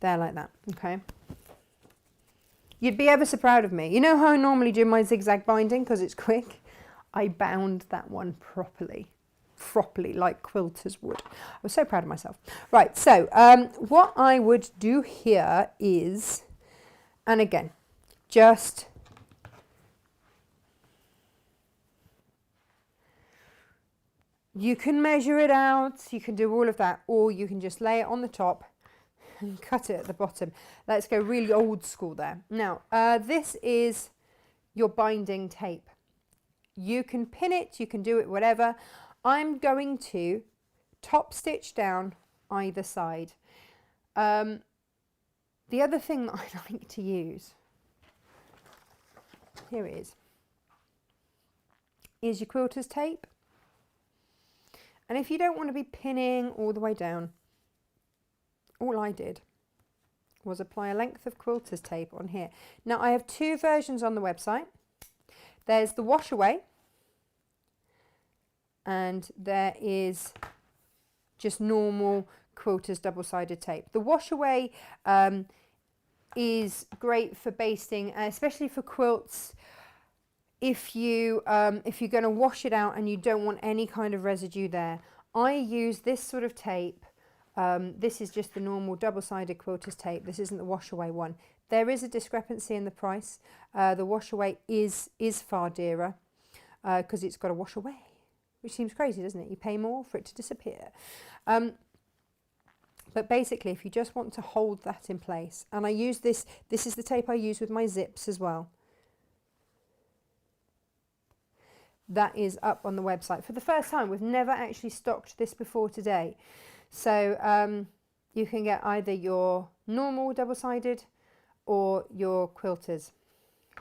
[SPEAKER 1] There, like that, okay. You'd be ever so proud of me. You know how I normally do my zigzag binding because it's quick? I bound that one properly like quilters would. I was so proud of myself. Right, so what I would do here is, and again, just you can measure it out, you can do all of that, or you can just lay it on the top and cut it at the bottom. Let's go really old school there. Now, this is your binding tape. You can pin it, you can do it, whatever. I'm going to top stitch down either side. The other thing that I like to use, here it is your quilter's tape. And if you don't want to be pinning all the way down, all I did was apply a length of quilter's tape on here. Now I have two versions on the website. There's the Washaway, and there is just normal quilters double-sided tape. The Washaway is great for basting, especially for quilts. If you're going to wash it out and you don't want any kind of residue there, I use this sort of tape. This is just the normal double-sided quilters tape. This isn't the Washaway one. There is a discrepancy in the price. The Washaway is far dearer because it's got a wash away, which seems crazy, doesn't it? You pay more for it to disappear. But basically, if you just want to hold that in place, and I use this is the tape I use with my zips as well. That is up on the website for the first time. We've never actually stocked this before today. So you can get either your normal double-sided or your quilters.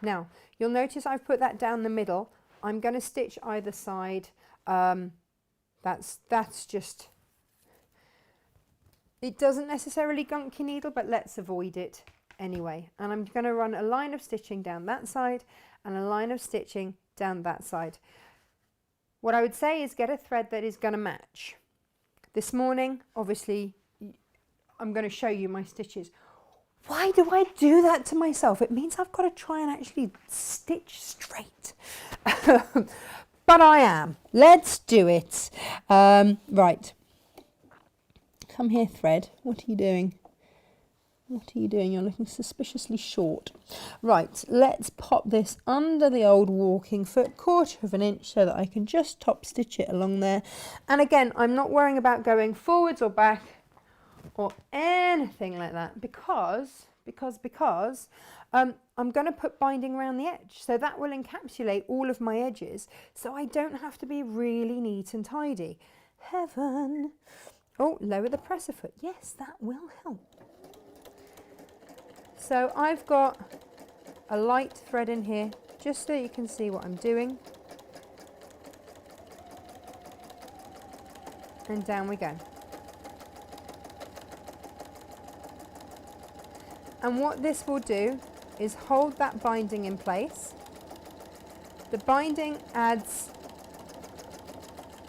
[SPEAKER 1] Now, you'll notice I've put that down the middle. I'm going to stitch either side. That's just, it doesn't necessarily gunk your needle, but let's avoid it anyway. And I'm going to run a line of stitching down that side and a line of stitching down that side. What I would say is get a thread that is going to match. This morning, obviously, I'm going to show you my stitches. Why do I do that to myself? It means I've got to try and actually stitch straight. But I am. Let's do it. Right. Come here, thread. What are you doing? What are you doing? You're looking suspiciously short. Right, let's pop this under the old walking foot, 1/4 of an inch, so that I can just top stitch it along there. And again, I'm not worrying about going forwards or back or anything like that because I'm going to put binding around the edge, so that will encapsulate all of my edges, so I don't have to be really neat and tidy. Heaven. Oh, lower the presser foot. Yes, that will help. So I've got a light thread in here, just so you can see what I'm doing. And down we go. And what this will do is hold that binding in place. The binding adds,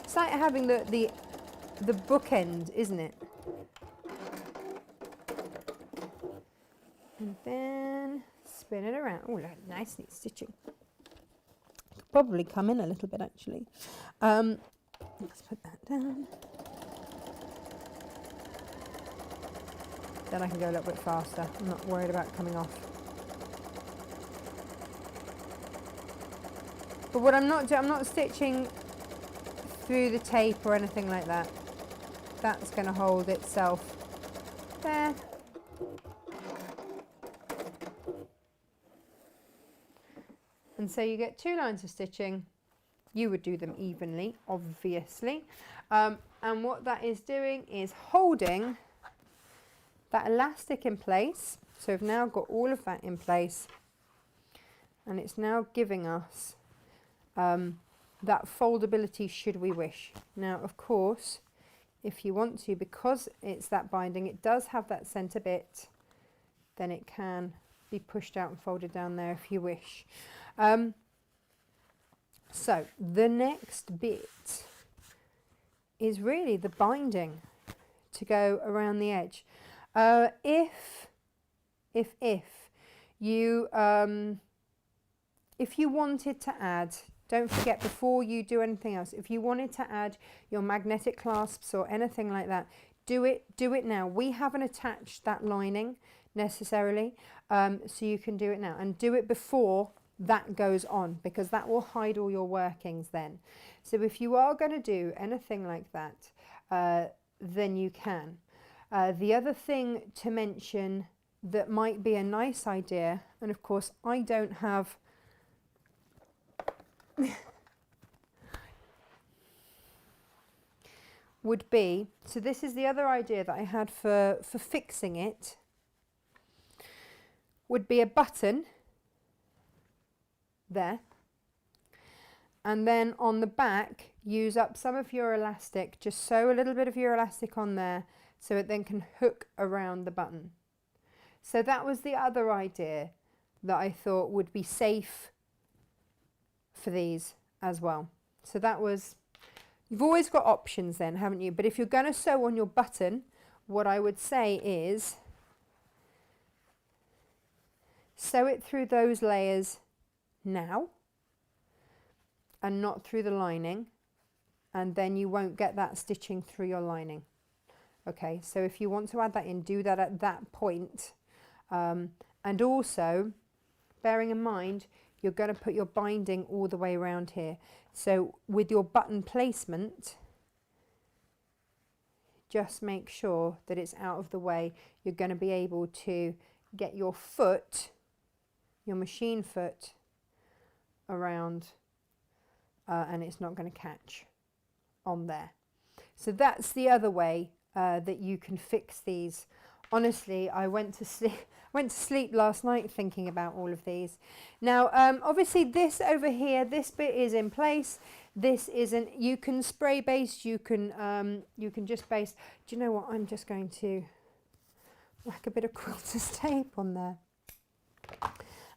[SPEAKER 1] it's like having the bookend, isn't it? And then spin it around. Oh, nice neat stitching. Could probably come in a little bit actually. Let's put that down. Then I can go a little bit faster. I'm not worried about coming off. But what I'm not doing, I'm not stitching through the tape or anything like that. That's going to hold itself there. And so you get 2 lines of stitching. You would do them evenly, obviously. And what that is doing is holding that elastic in place. So we've now got all of that in place. And it's now giving us that foldability should we wish. Now, of course, if you want to, because it's that binding, it does have that centre bit, then it can be pushed out and folded down there if you wish. So the next bit is really the binding to go around the edge. If you wanted to add Don't forget, before you do anything else, if you wanted to add your magnetic clasps or anything like that, do it now. We haven't attached that lining necessarily, so you can do it now, and do it before that goes on, because that will hide all your workings then. So if you are going to do anything like that, then you can. The other thing to mention that might be a nice idea, and of course I don't have would be, so this is the other idea that I had for fixing it, would be a button there, and then on the back use up some of your elastic, just sew a little bit of your elastic on there so it then can hook around the button. So that was the other idea that I thought would be safe for these as well. So that was, you've always got options then, haven't you? But if you're going to sew on your button, what I would say is sew it through those layers now and not through the lining, and then you won't get that stitching through your lining. Okay, so if you want to add that in, do that at that point. And also, bearing in mind, you're going to put your binding all the way around here. So with your button placement, just make sure that it's out of the way. You're going to be able to get your foot, your machine foot, around, and it's not going to catch on there. So that's the other way that you can fix these. Honestly, I went to sleep last night thinking about all of these. Now, obviously this over here, this bit is in place. This isn't. You can spray baste. You can just baste. Do you know what? I'm just going to whack a bit of quilter's tape on there,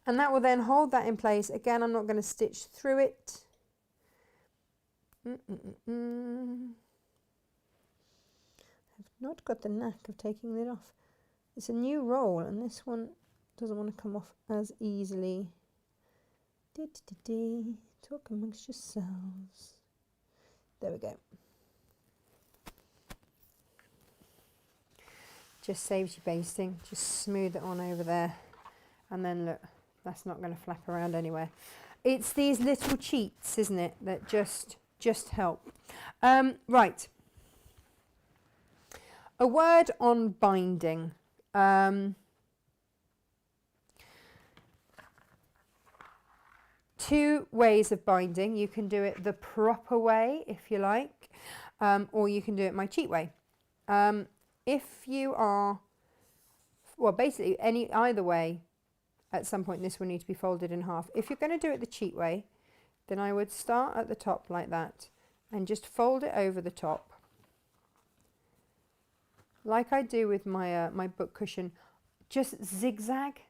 [SPEAKER 1] and that will then hold that in place. Again, I'm not going to stitch through it. I've not got the knack of taking it off. It's a new roll, and this one doesn't want to come off as easily. Talk amongst yourselves. There we go. Just saves you basting. Just smooth it on over there, and then look, that's not going to flap around anywhere. It's these little cheats, isn't it, that just help. Right. A word on binding. Two ways of binding. You can do it the proper way, if you like, or you can do it my cheat way. If you are, well, basically either way, at some point this will need to be folded in half. If you're going to do it the cheat way, then I would start at the top like that and just fold it over the top, like I do with my my book cushion. Just zigzag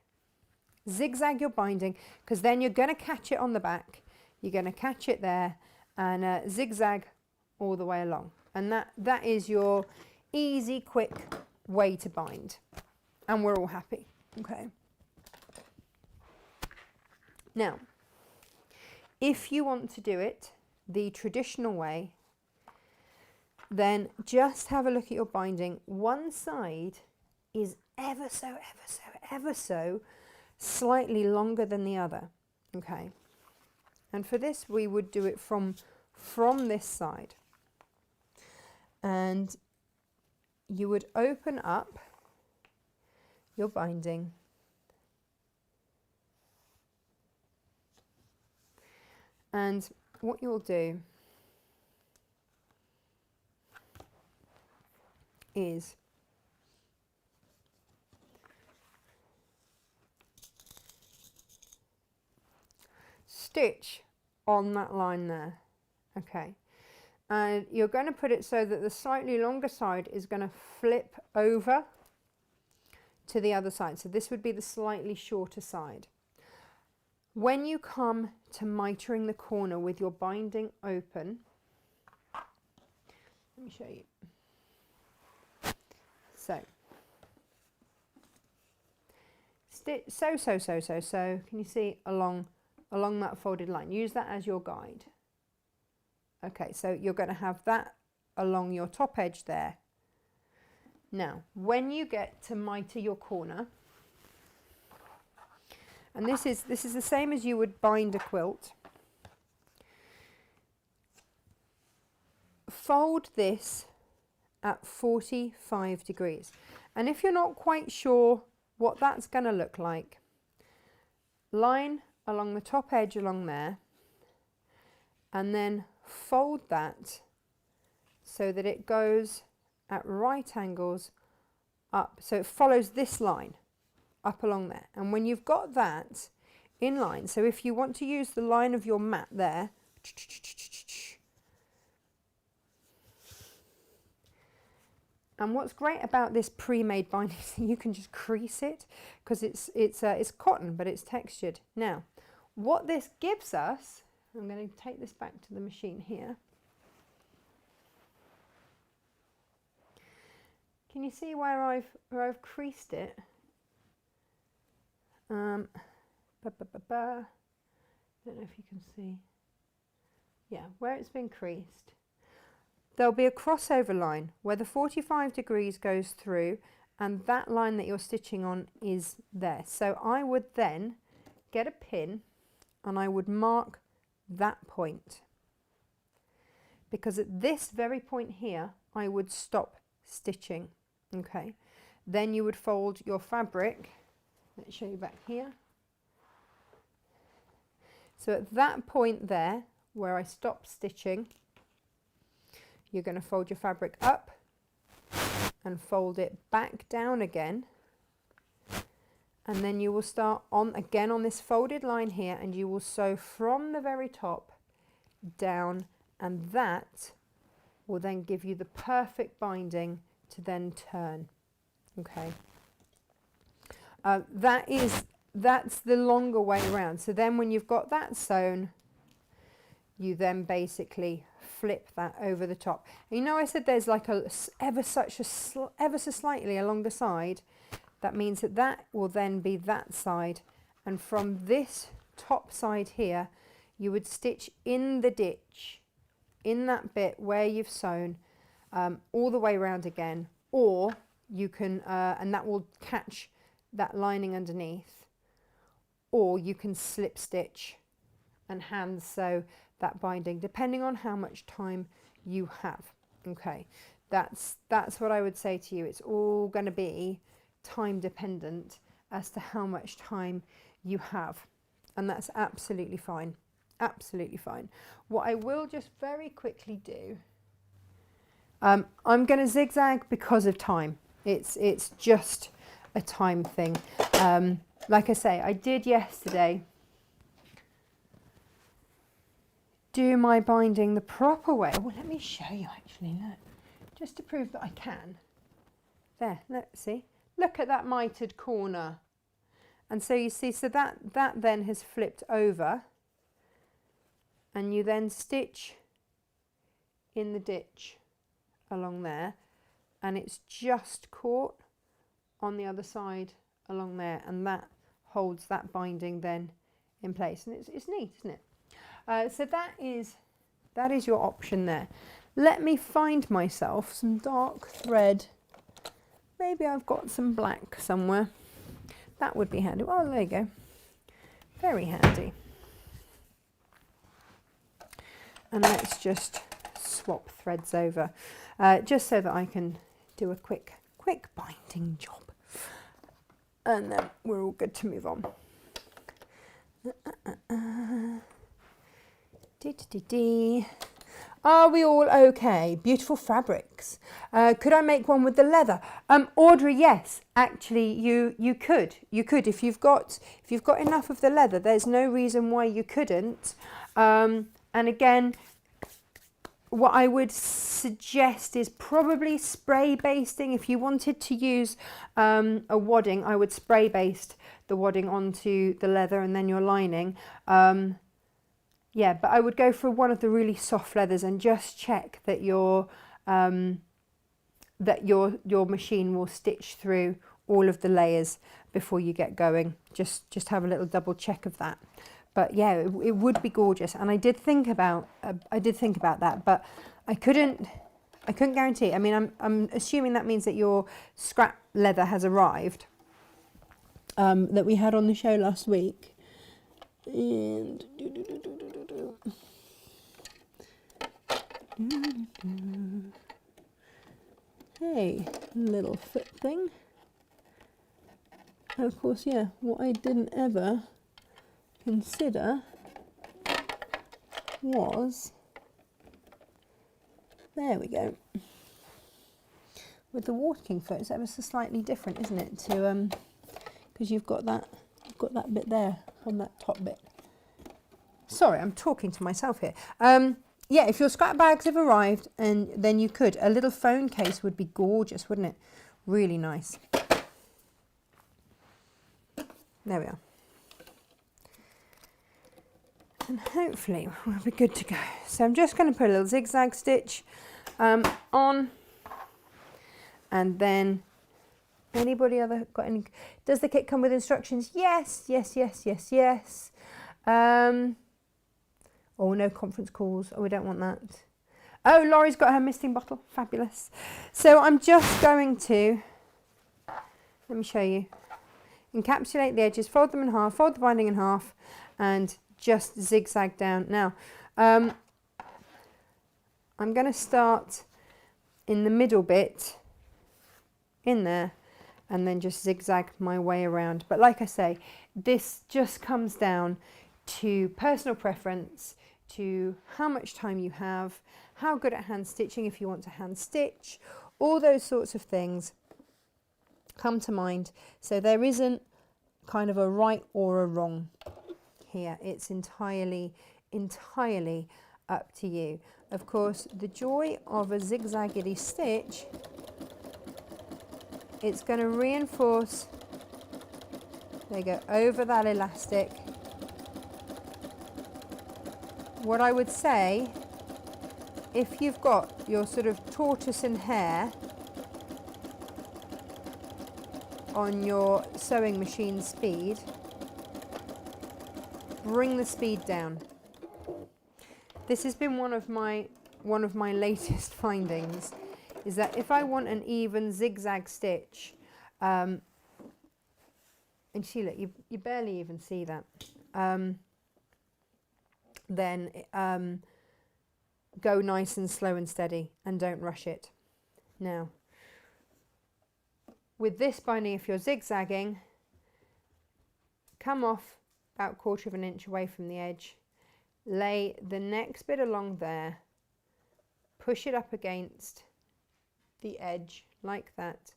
[SPEAKER 1] your binding, because then you're going to catch it on the back. You're going to catch it there, and zigzag all the way along. And that is your easy, quick way to bind. And we're all happy. Okay. Now, if you want to do it the traditional way, then just have a look at your binding. One side is ever so slightly longer than the other. Okay. And for this, we would do it from this side. And you would open up your binding. And what you'll do is stitch on that line there. Okay. And you're going to put it so that the slightly longer side is going to flip over to the other side. So this would be the slightly shorter side. When you come to mitering the corner with your binding open, let me show you. So, stitch so. Can you see along along that folded line. Use that as your guide. Okay, so you're going to have that along your top edge there. Now, when you get to miter your corner, and this is the same as you would bind a quilt, fold this at 45 degrees. And if you're not quite sure what that's going to look like, line along the top edge along there, and then fold that so that it goes at right angles up, so it follows this line up along there. And when you've got that in line, so if you want to use the line of your mat there, and what's great about this pre-made binding is you can just crease it, because it's cotton but it's textured. Now what this gives us, I'm going to take this back to the machine here. Can you see where I've creased it? Don't know if you can see. Yeah, where it's been creased. There'll be a crossover line where the 45 degrees goes through, and that line that you're stitching on is there. So I would then get a pin and I would mark that point, because at this very point here I would stop stitching. Okay, then you would fold your fabric. Let's show you back here. So at that point there where I stop stitching, you're going to fold your fabric up and fold it back down again, and then you will start on again on this folded line here, and you will sew from the very top down, and that will then give you the perfect binding to then turn. Okay, that's the longer way around. So then when you've got that sewn, you then basically flip that over the top. And you know, I said there's like ever so slightly a longer side. That means that that will then be that side, and from this top side here you would stitch in the ditch, in that bit where you've sewn, all the way around again, or you can and that will catch that lining underneath, or you can slip stitch and hand sew that binding, depending on how much time you have. Okay, that's what I would say to you. It's all going to be time dependent as to how much time you have, and that's absolutely fine. Absolutely fine. What I will just very quickly do, I'm going to zigzag because of time. It's just a time thing. Like I say, I did yesterday do my binding the proper way. Well, let me show you actually, look, just to prove that I can. There, look, see? Look at that mitered corner. And so you see, so that then has flipped over, and you then stitch in the ditch along there, and it's just caught on the other side along there, and that holds that binding then in place, and it's neat, isn't it? So that is your option there. Let me find myself some dark thread. Maybe I've got some black somewhere. That would be handy. Oh, there you go. Very handy. And let's just swap threads over, just so that I can do a quick binding job. And then we're all good to move on. Are we all okay? Beautiful fabrics. Could I make one with the leather? Audrey, yes. Actually, you could. You could if you've got enough of the leather. There's no reason why you couldn't. And again, what I would suggest is probably spray basting. If you wanted to use a wadding, I would spray baste the wadding onto the leather and then your lining. Yeah, but I would go for one of the really soft leathers and just check that your machine will stitch through all of the layers before you get going. Just have a little double check of that. But yeah, it would be gorgeous. And I did think about that, but I couldn't guarantee it. I mean, I'm assuming that means that your scrap leather has arrived, that we had on the show last week. And hey, little foot thing. Of course, yeah, what I didn't ever consider was, there we go. With the walking foot, it's ever so slightly different, isn't it? To because you've got that bit there on that top bit. Sorry, I'm talking to myself here. Yeah, if your scrap bags have arrived, and then you could, a little phone case would be gorgeous, wouldn't it? Really nice. There we are. And hopefully we'll be good to go. So I'm just going to put a little zigzag stitch on, and then anybody other got any? Does the kit come with instructions? Yes, yes, yes, yes, yes. Oh, no conference calls. Oh, we don't want that. Oh, Laurie's got her misting bottle. Fabulous. So I'm just going to, let me show you. Encapsulate the edges, fold them in half, fold the binding in half, and just zigzag down. Now, I'm going to start in the middle bit, in there, and then just zigzag my way around. But like I say, this just comes down to personal preference, to how much time you have, how good at hand stitching if you want to hand stitch, all those sorts of things come to mind. So there isn't kind of a right or a wrong here. It's entirely up to you. Of course, the joy of a zigzaggedy stitch, it's going to reinforce, there you go, over that elastic. What I would say, if you've got your sort of tortoise and hare on your sewing machine speed, bring the speed down. This has been one of my latest findings, is that if I want an even zigzag stitch, and see, look, you barely even see that, then go nice and slow and steady and don't rush it. Now, with this binding, if you're zigzagging, come off about 1/4 of an inch away from the edge, lay the next bit along there, push it up against the edge like that,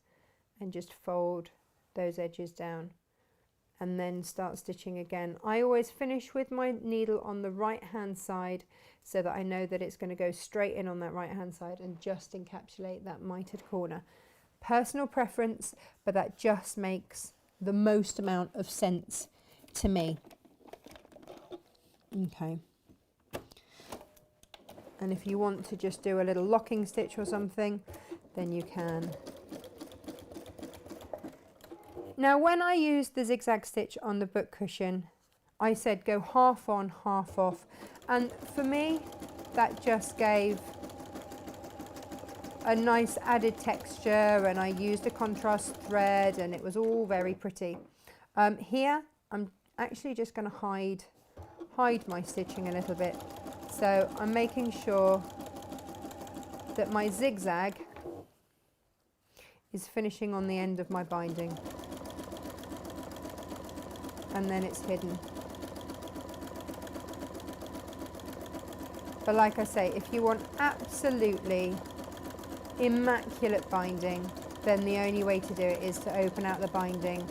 [SPEAKER 1] and just fold those edges down, and then start stitching again. I always finish with my needle on the right hand side so that I know that it's going to go straight in on that right hand side and just encapsulate that mitered corner. Personal preference, but that just makes the most amount of sense to me. Okay. And if you want to just do a little locking stitch or something, then you can. Now, when I used the zigzag stitch on the book cushion, I said go half on, half off. And for me, that just gave a nice added texture, and I used a contrast thread, and it was all very pretty. Here, I'm actually just going to hide my stitching a little bit. So I'm making sure that my zigzag is finishing on the end of my binding, and then it's hidden. But like I say, if you want absolutely immaculate binding, then the only way to do it is to open out the binding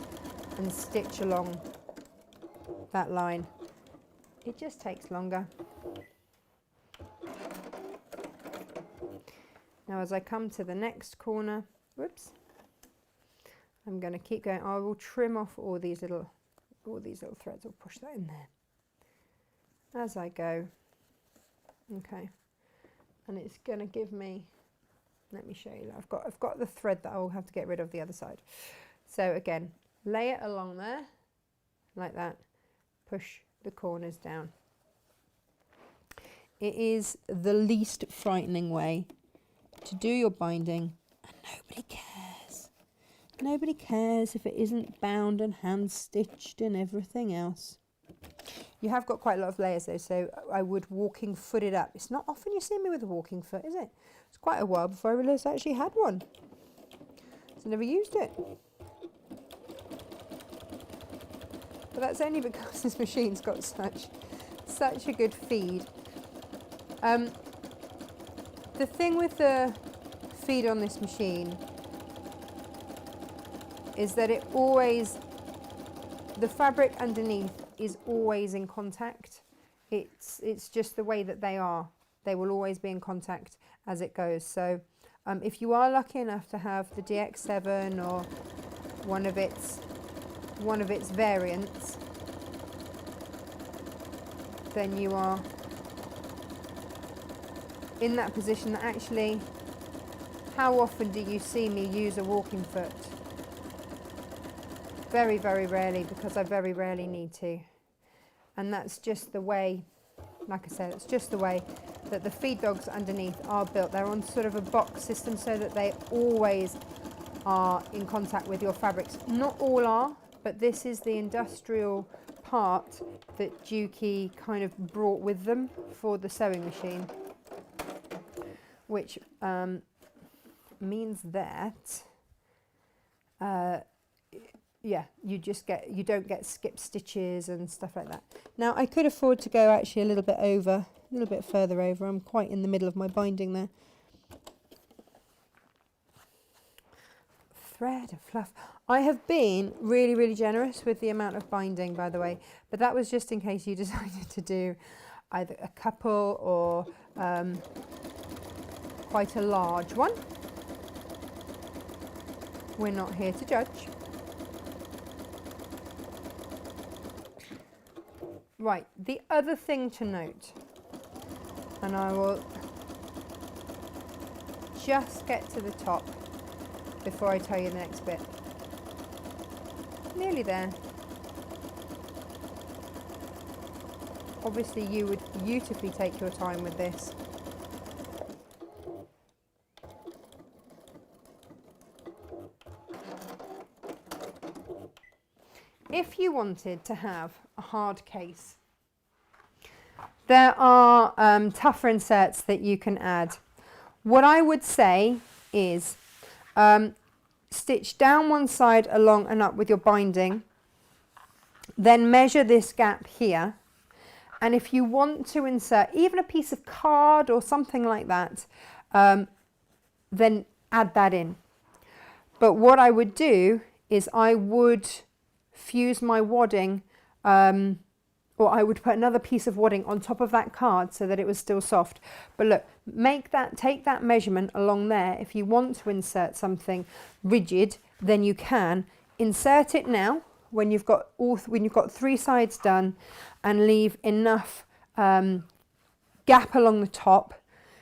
[SPEAKER 1] and stitch along that line. It just takes longer. Now, as I come to the next corner, whoops, I'm going to keep going. I will trim off all these little threads. I'll push that in there as I go. Okay, and it's going to give me, let me show you, I've got the thread that I'll have to get rid of the other side. So again, lay it along there like that, push the corners down. It is the least frightening way to do your binding, and nobody cares. Nobody cares if it isn't bound and hand stitched and everything else. You have got quite a lot of layers though, so I would walking foot it up. It's not often you see me with a walking foot, is it? It's quite a while before I realised I actually had one. So I never used it. But that's only because this machine's got such a good feed. The thing with the feed on this machine is that it always, the fabric underneath is always in contact. It's just the way that they are. They will always be in contact as it goes. So if you are lucky enough to have the DX7 or one of its variants, then you are in that position that actually, how often do you see me use a walking foot? Very, very rarely, because I very rarely need to. And that's just the way, like I said, it's just the way that the feed dogs underneath are built. They're on sort of a box system so that they always are in contact with your fabrics. Not all are, but this is the industrial part that Juki kind of brought with them for the sewing machine, which means that yeah, you don't get skip stitches and stuff like that. Now I could afford to go actually a little bit further over. I'm quite in the middle of my binding there. Thread and fluff. I have been really, really generous with the amount of binding, by the way, but that was just in case you decided to do either a couple or quite a large one. We're not here to judge. Right, the other thing to note, and I will just get to the top before I tell you the next bit. Nearly there. Obviously you would beautifully take your time with this. If you wanted to have a hard case, there are tougher inserts that you can add. What I would say is stitch down one side along and up with your binding, then measure this gap here, and if you want to insert even a piece of card or something like that, then add that in. But what I would do is I would fuse my wadding, or I would put another piece of wadding on top of that card so that it was still soft. But look, take that measurement along there. If you want to insert something rigid, then you can insert it now when you've got three sides done, and leave enough gap along the top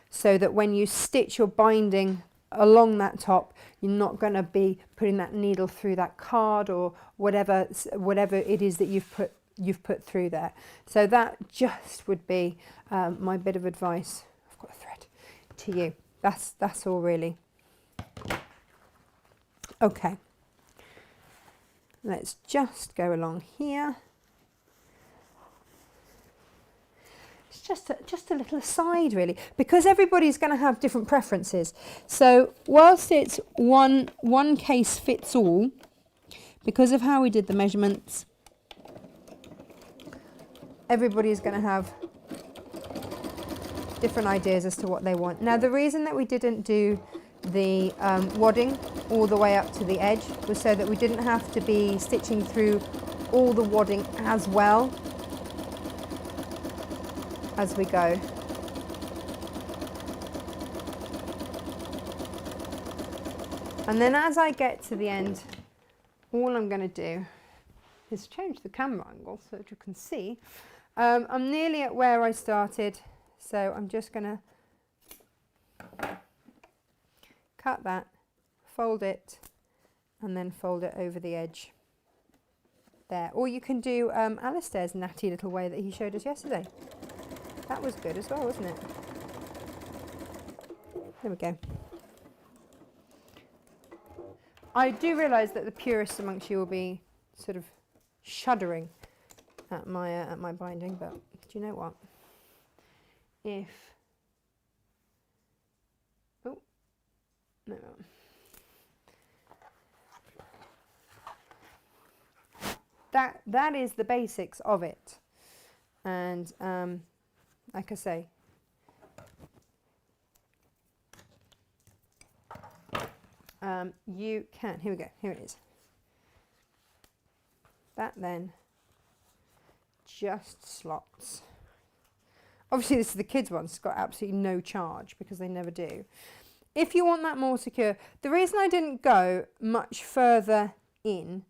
[SPEAKER 1] so that when you stitch your binding along that top, you're not going to be putting that needle through that card or whatever it is that you've put through there. So that just would be my bit of advice. I've got a thread to you. That's all really. Okay, let's just go along here. Just a little aside really, because everybody's going to have different preferences. So whilst it's one case fits all, because of how we did the measurements, everybody's going to have different ideas as to what they want. Now the reason that we didn't do the wadding all the way up to the edge was so that we didn't have to be stitching through all the wadding as well as we go. And then as I get to the end, all I'm going to do is change the camera angle so that you can see. I'm nearly at where I started, so I'm just going to cut that, fold it, and then fold it over the edge. there. Or you can do Alistair's natty little way that he showed us yesterday. That was good as well, wasn't it? There we go. I do realise that the purists amongst you will be sort of shuddering at my binding, but do you know what? If no. That is the basics of it, and like I say, you can. Here we go. Here it is. That then just slots. Obviously, this is the kids' one. It's got absolutely no charge because they never do. If you want that more secure, the reason I didn't go much further in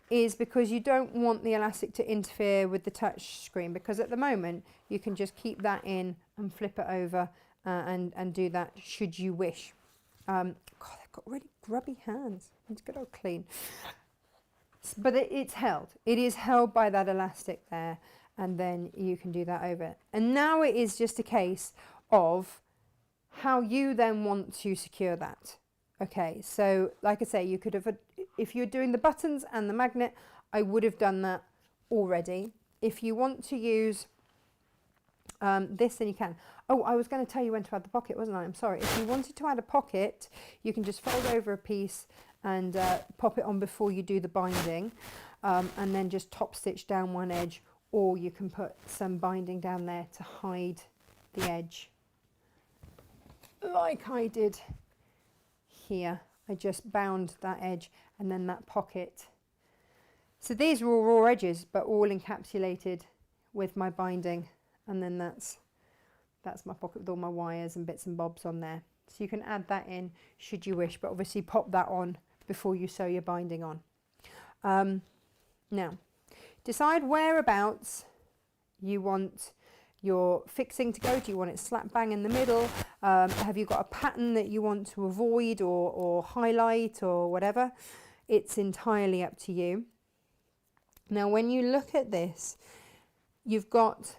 [SPEAKER 1] is because you don't want the elastic to interfere with the touch screen, because at the moment you can just keep that in and flip it over and do that should you wish. God, they've got really grubby hands. It's good old clean. But it's held. It is held by that elastic there, and then you can do that over. And now it is just a case of how you then want to secure that. Okay, so like I say, you could have, if you're doing the buttons and the magnet, I would have done that already. If you want to use this, then you can. Oh, I was going to tell you when to add the pocket, wasn't I? I'm sorry. If you wanted to add a pocket, you can just fold over a piece and pop it on before you do the binding, and then just top stitch down one edge, or you can put some binding down there to hide the edge, like I did here. I just bound that edge and then that pocket. So these are all raw edges, but all encapsulated with my binding, and then that's my pocket with all my wires and bits and bobs on there. So you can add that in should you wish, but obviously pop that on before you sew your binding on. Now, decide whereabouts you want your fixing to go. Do you want it slap bang in the middle? Have you got a pattern that you want to avoid or highlight or whatever? It's entirely up to you. Now, when you look at this, you've got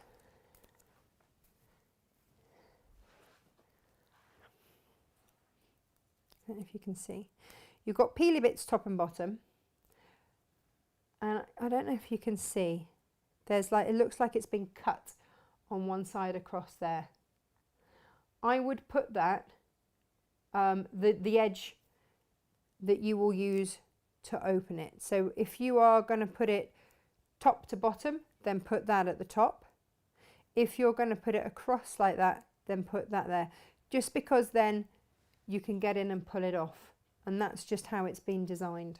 [SPEAKER 1] I don't know if you can see. You've got peely bits top and bottom, and I don't know if you can see. There's like, it looks like it's been cut on one side across there. I would put that the edge that you will use to open it. So if you are going to put it top to bottom, then put that at the top. If you're going to put it across like that, then put that there. Just because then you can get in and pull it off, and that's just how it's been designed.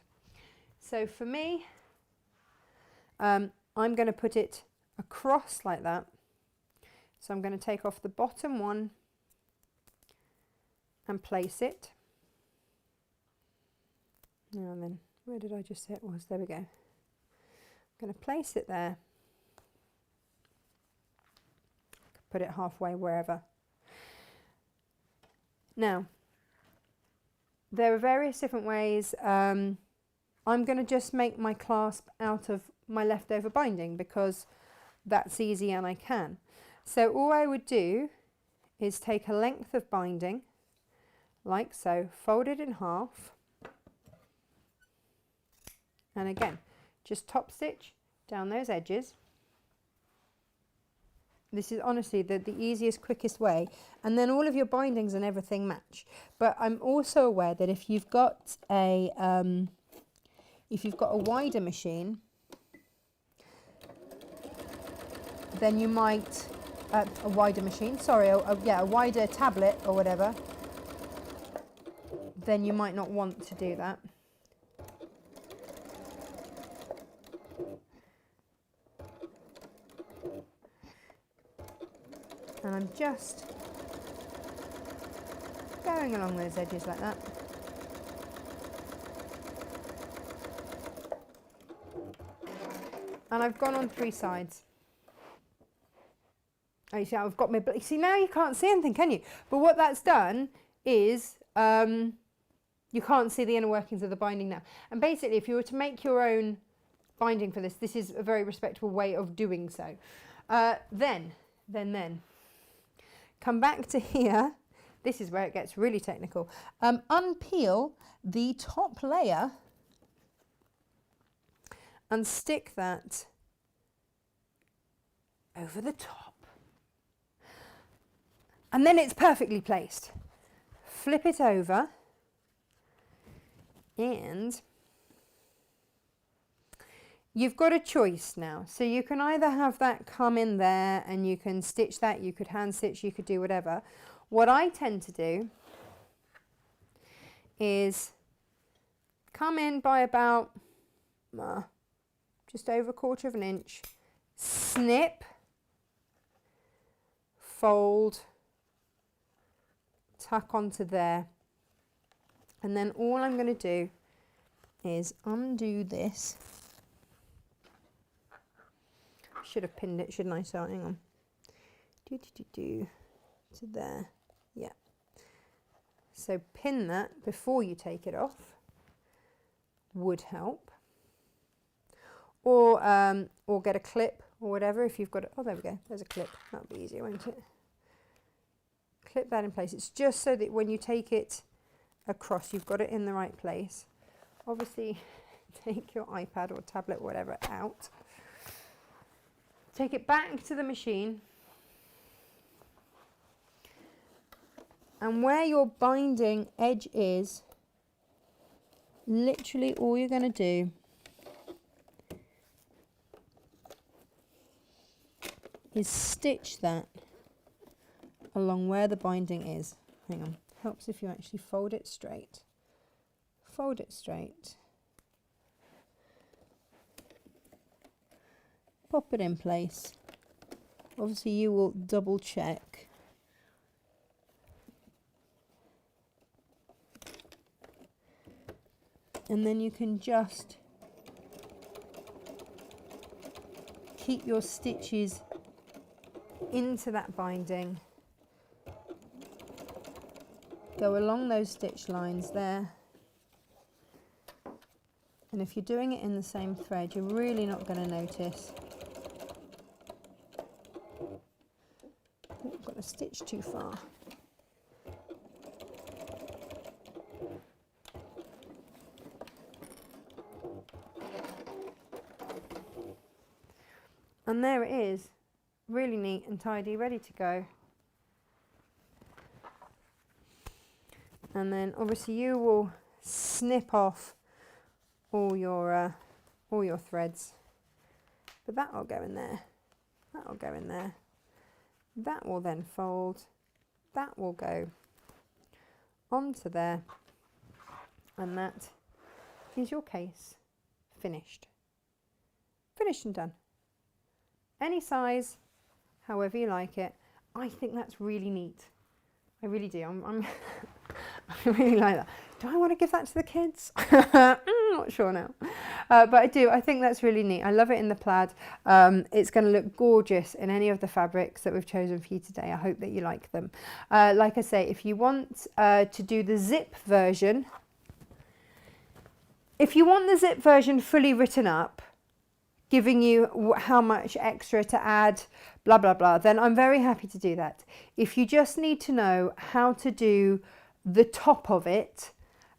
[SPEAKER 1] So for me, I'm going to put it across like that. So I'm going to take off the bottom one and place it. Now then, where did I just say it was? There we go. I'm going to place it there. Put it halfway wherever. Now, there are various different ways. I'm going to just make my clasp out of my leftover binding because that's easy and I can. So all I would do is take a length of binding, like so, fold it in half, and again, just top stitch down those edges. This is honestly the easiest, quickest way, and then all of your bindings and everything match. But I'm also aware that if you've got a wider machine, then you might a wider machine. Sorry, a wider tablet or whatever. Then you might not want to do that. And I'm just going along those edges like that. And I've gone on 3 sides. Oh, you see, I've got my, you see, now you can't see anything, can you? But what that's done is you can't see the inner workings of the binding now. And basically, if you were to make your own binding for this. This is a very respectable way of doing so. Then, come back to here. This is where it gets really technical. Unpeel the top layer and stick that over the top. And then it's perfectly placed. Flip it over and you've got a choice now. So you can either have that come in there and you can stitch that, you could hand stitch, you could do whatever. What I tend to do is come in by about just over 1/4 of an inch, snip, fold, tuck onto there, and then all I'm going to do is undo this. Should have pinned it, shouldn't I? So hang on. To there. Yeah. So pin that before you take it off would help. Or get a clip or whatever if you've got it. Oh, there we go. There's a clip. That'll be easier, won't it? Clip that in place. It's just so that when you take it across, you've got it in the right place. Obviously, take your iPad or tablet, whatever, out. Take it back to the machine. And where your binding edge is, literally all you're going to do is stitch that along where the binding is. Hang on, helps if you actually fold it straight. Fold it straight. Pop it in place. Obviously you will double check. And then you can just keep your stitches into that binding. Go along those stitch lines there. And if you're doing it in the same thread, you're really not going to notice. Oh, I've got a stitch too far. And there it is, really neat and tidy, ready to go. And then obviously you will snip off all your threads, but that will go in there, that will go in there, that will then fold, that will go onto there, and that is your case finished. Finished and done. Any size, however you like it. I think that's really neat. I really do. I really like that. Do I want to give that to the kids? I'm not sure now. But I do. I think that's really neat. I love it in the plaid. It's going to look gorgeous in any of the fabrics that we've chosen for you today. I hope that you like them. Like I say, if you want to do the zip version, fully written up, giving you how much extra to add, blah, blah, blah, then I'm very happy to do that. If you just need to know how to do the top of it,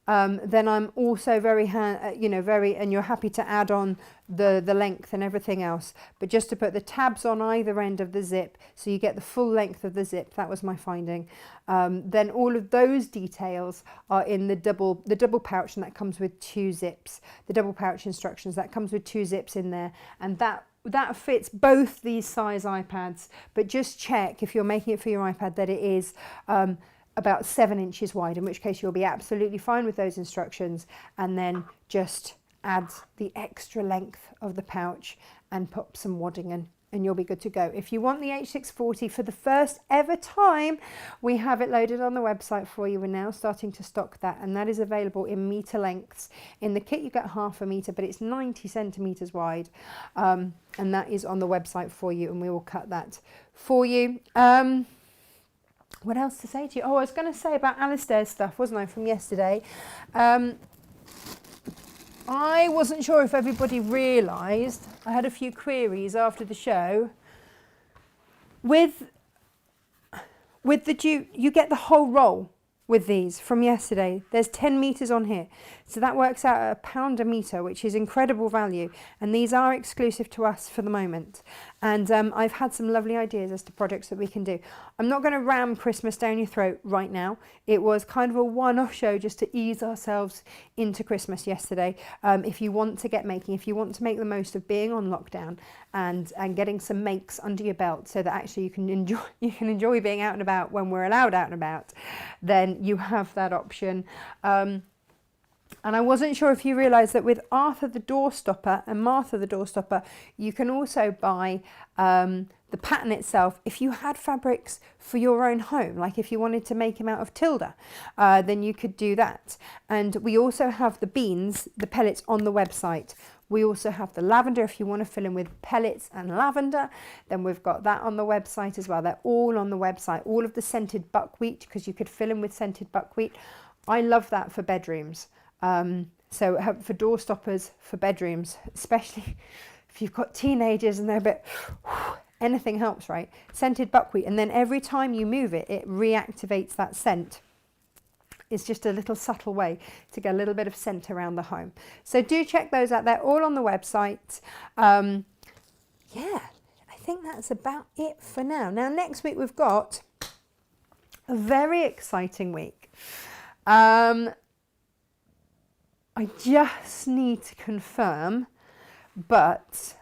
[SPEAKER 1] then I'm also and you're happy to add on the length and everything else. But just to put the tabs on either end of the zip, so you get the full length of the zip, that was my finding. Then all of those details are in the double pouch, and that comes with 2 zips. The double pouch instructions, that comes with 2 zips in there, and that fits both these size iPads. But just check if you're making it for your iPad that it is about 7 inches wide, in which case you'll be absolutely fine with those instructions, and then just add the extra length of the pouch and put some wadding in, and you'll be good to go. If you want the H640 for the first ever time, we have it loaded on the website for you. We're now starting to stock that, and that is available in metre lengths. In the kit you get 1/2 metre, but it's 90 centimetres wide, and that is on the website for you, and we will cut that for you. What else to say to you? Oh, I was going to say about Alistair's stuff, wasn't I, from yesterday. I wasn't sure if everybody realised, I had a few queries after the show. With the jute, you get the whole roll with these from yesterday. There's 10 metres on here. So that works out at £1 a metre, which is incredible value. And these are exclusive to us for the moment. And I've had some lovely ideas as to projects that we can do. I'm not going to ram Christmas down your throat right now. It was kind of a one-off show just to ease ourselves into Christmas yesterday. If you want to get making, if you want to make the most of being on lockdown and getting some makes under your belt so that actually you can enjoy being out and about when we're allowed out and about, then you have that option. And I wasn't sure if you realised that with Arthur the Doorstopper and Martha the Doorstopper, you can also buy the pattern itself. If you had fabrics for your own home, like if you wanted to make them out of Tilde, then you could do that. And we also have the beans, the pellets on the website. We also have the lavender if you want to fill in with pellets and lavender. Then we've got that on the website as well. They're all on the website. All of the scented buckwheat, because you could fill in with scented buckwheat. I love that for bedrooms. So for door stoppers for bedrooms, especially if you've got teenagers and they're a bit, anything helps, right? Scented buckwheat, and then every time you move it, it reactivates that scent. It's just a little subtle way to get a little bit of scent around the home. So do check those out. They're all on the website. Yeah, I think that's about it for now. Now, next week we've got a very exciting week. I just need to confirm, but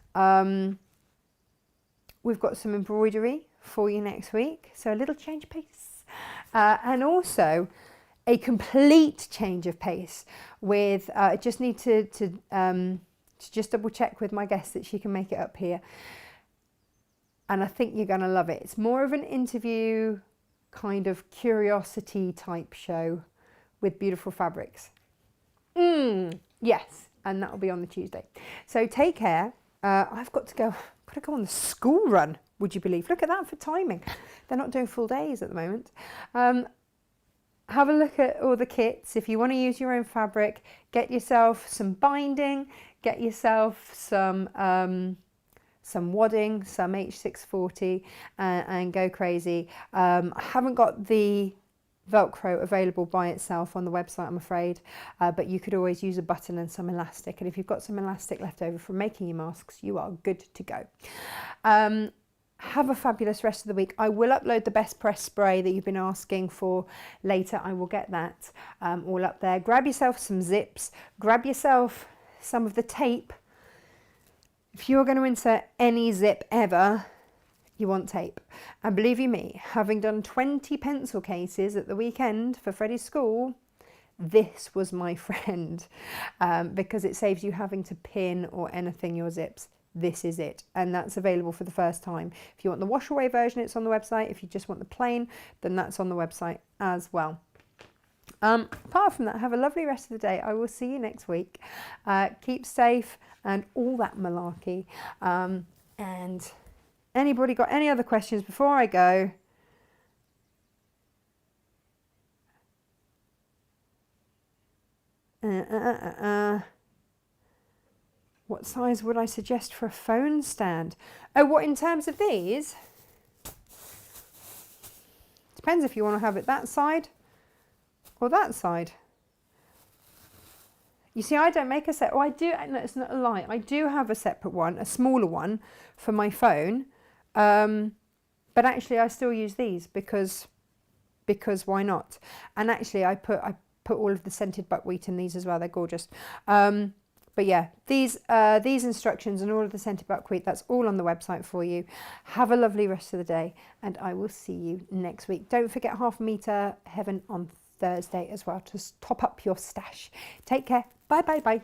[SPEAKER 1] we've got some embroidery for you next week. So a little change of pace. And also a complete change of pace with, I just need to just double check with my guest that she can make it up here. And I think you're going to love it. It's more of an interview, kind of curiosity type show with beautiful fabrics. Yes, and that'll be on the Tuesday. So take care. I've got to go on the school run, would you believe? Look at that for timing. They're not doing full days at the moment. Have a look at all the kits. If you want to use your own fabric, get yourself some binding, get yourself some wadding, some H640, and go crazy. I haven't got the Velcro available by itself on the website, I'm afraid, but you could always use a button and some elastic, and if you've got some elastic left over from making your masks, you are good to go. Have a fabulous rest of the week. I will upload the best press spray that you've been asking for later. I will get that all up there. Grab yourself some zips, grab yourself some of the tape. If you're going to insert any zip ever, you want tape. And believe you me, having done 20 pencil cases at the weekend for Freddie's school, this was my friend, because it saves you having to pin or anything your zips. This is it, and that's available for the first time. If you want the Washaway version, it's on the website. If you just want the plain, then that's on the website as well. Apart from that, have a lovely rest of the day. I will see you next week. Keep safe and all that malarkey. And anybody got any other questions before I go? What size would I suggest for a phone stand? Oh, what, in terms of these? Depends if you want to have it that side or that side. You see, I don't make a set. Oh, I do. No, it's not a lie. I do have a separate one, a smaller one for my phone. But actually, I still use these because why not? And actually, I put all of the scented buckwheat in these as well. They're gorgeous. But yeah, these instructions and all of the scented buckwheat, that's all on the website for you. Have a lovely rest of the day, and I will see you next week. Don't forget Half Meter Heaven on Thursday as well to top up your stash. Take care. Bye, bye, bye.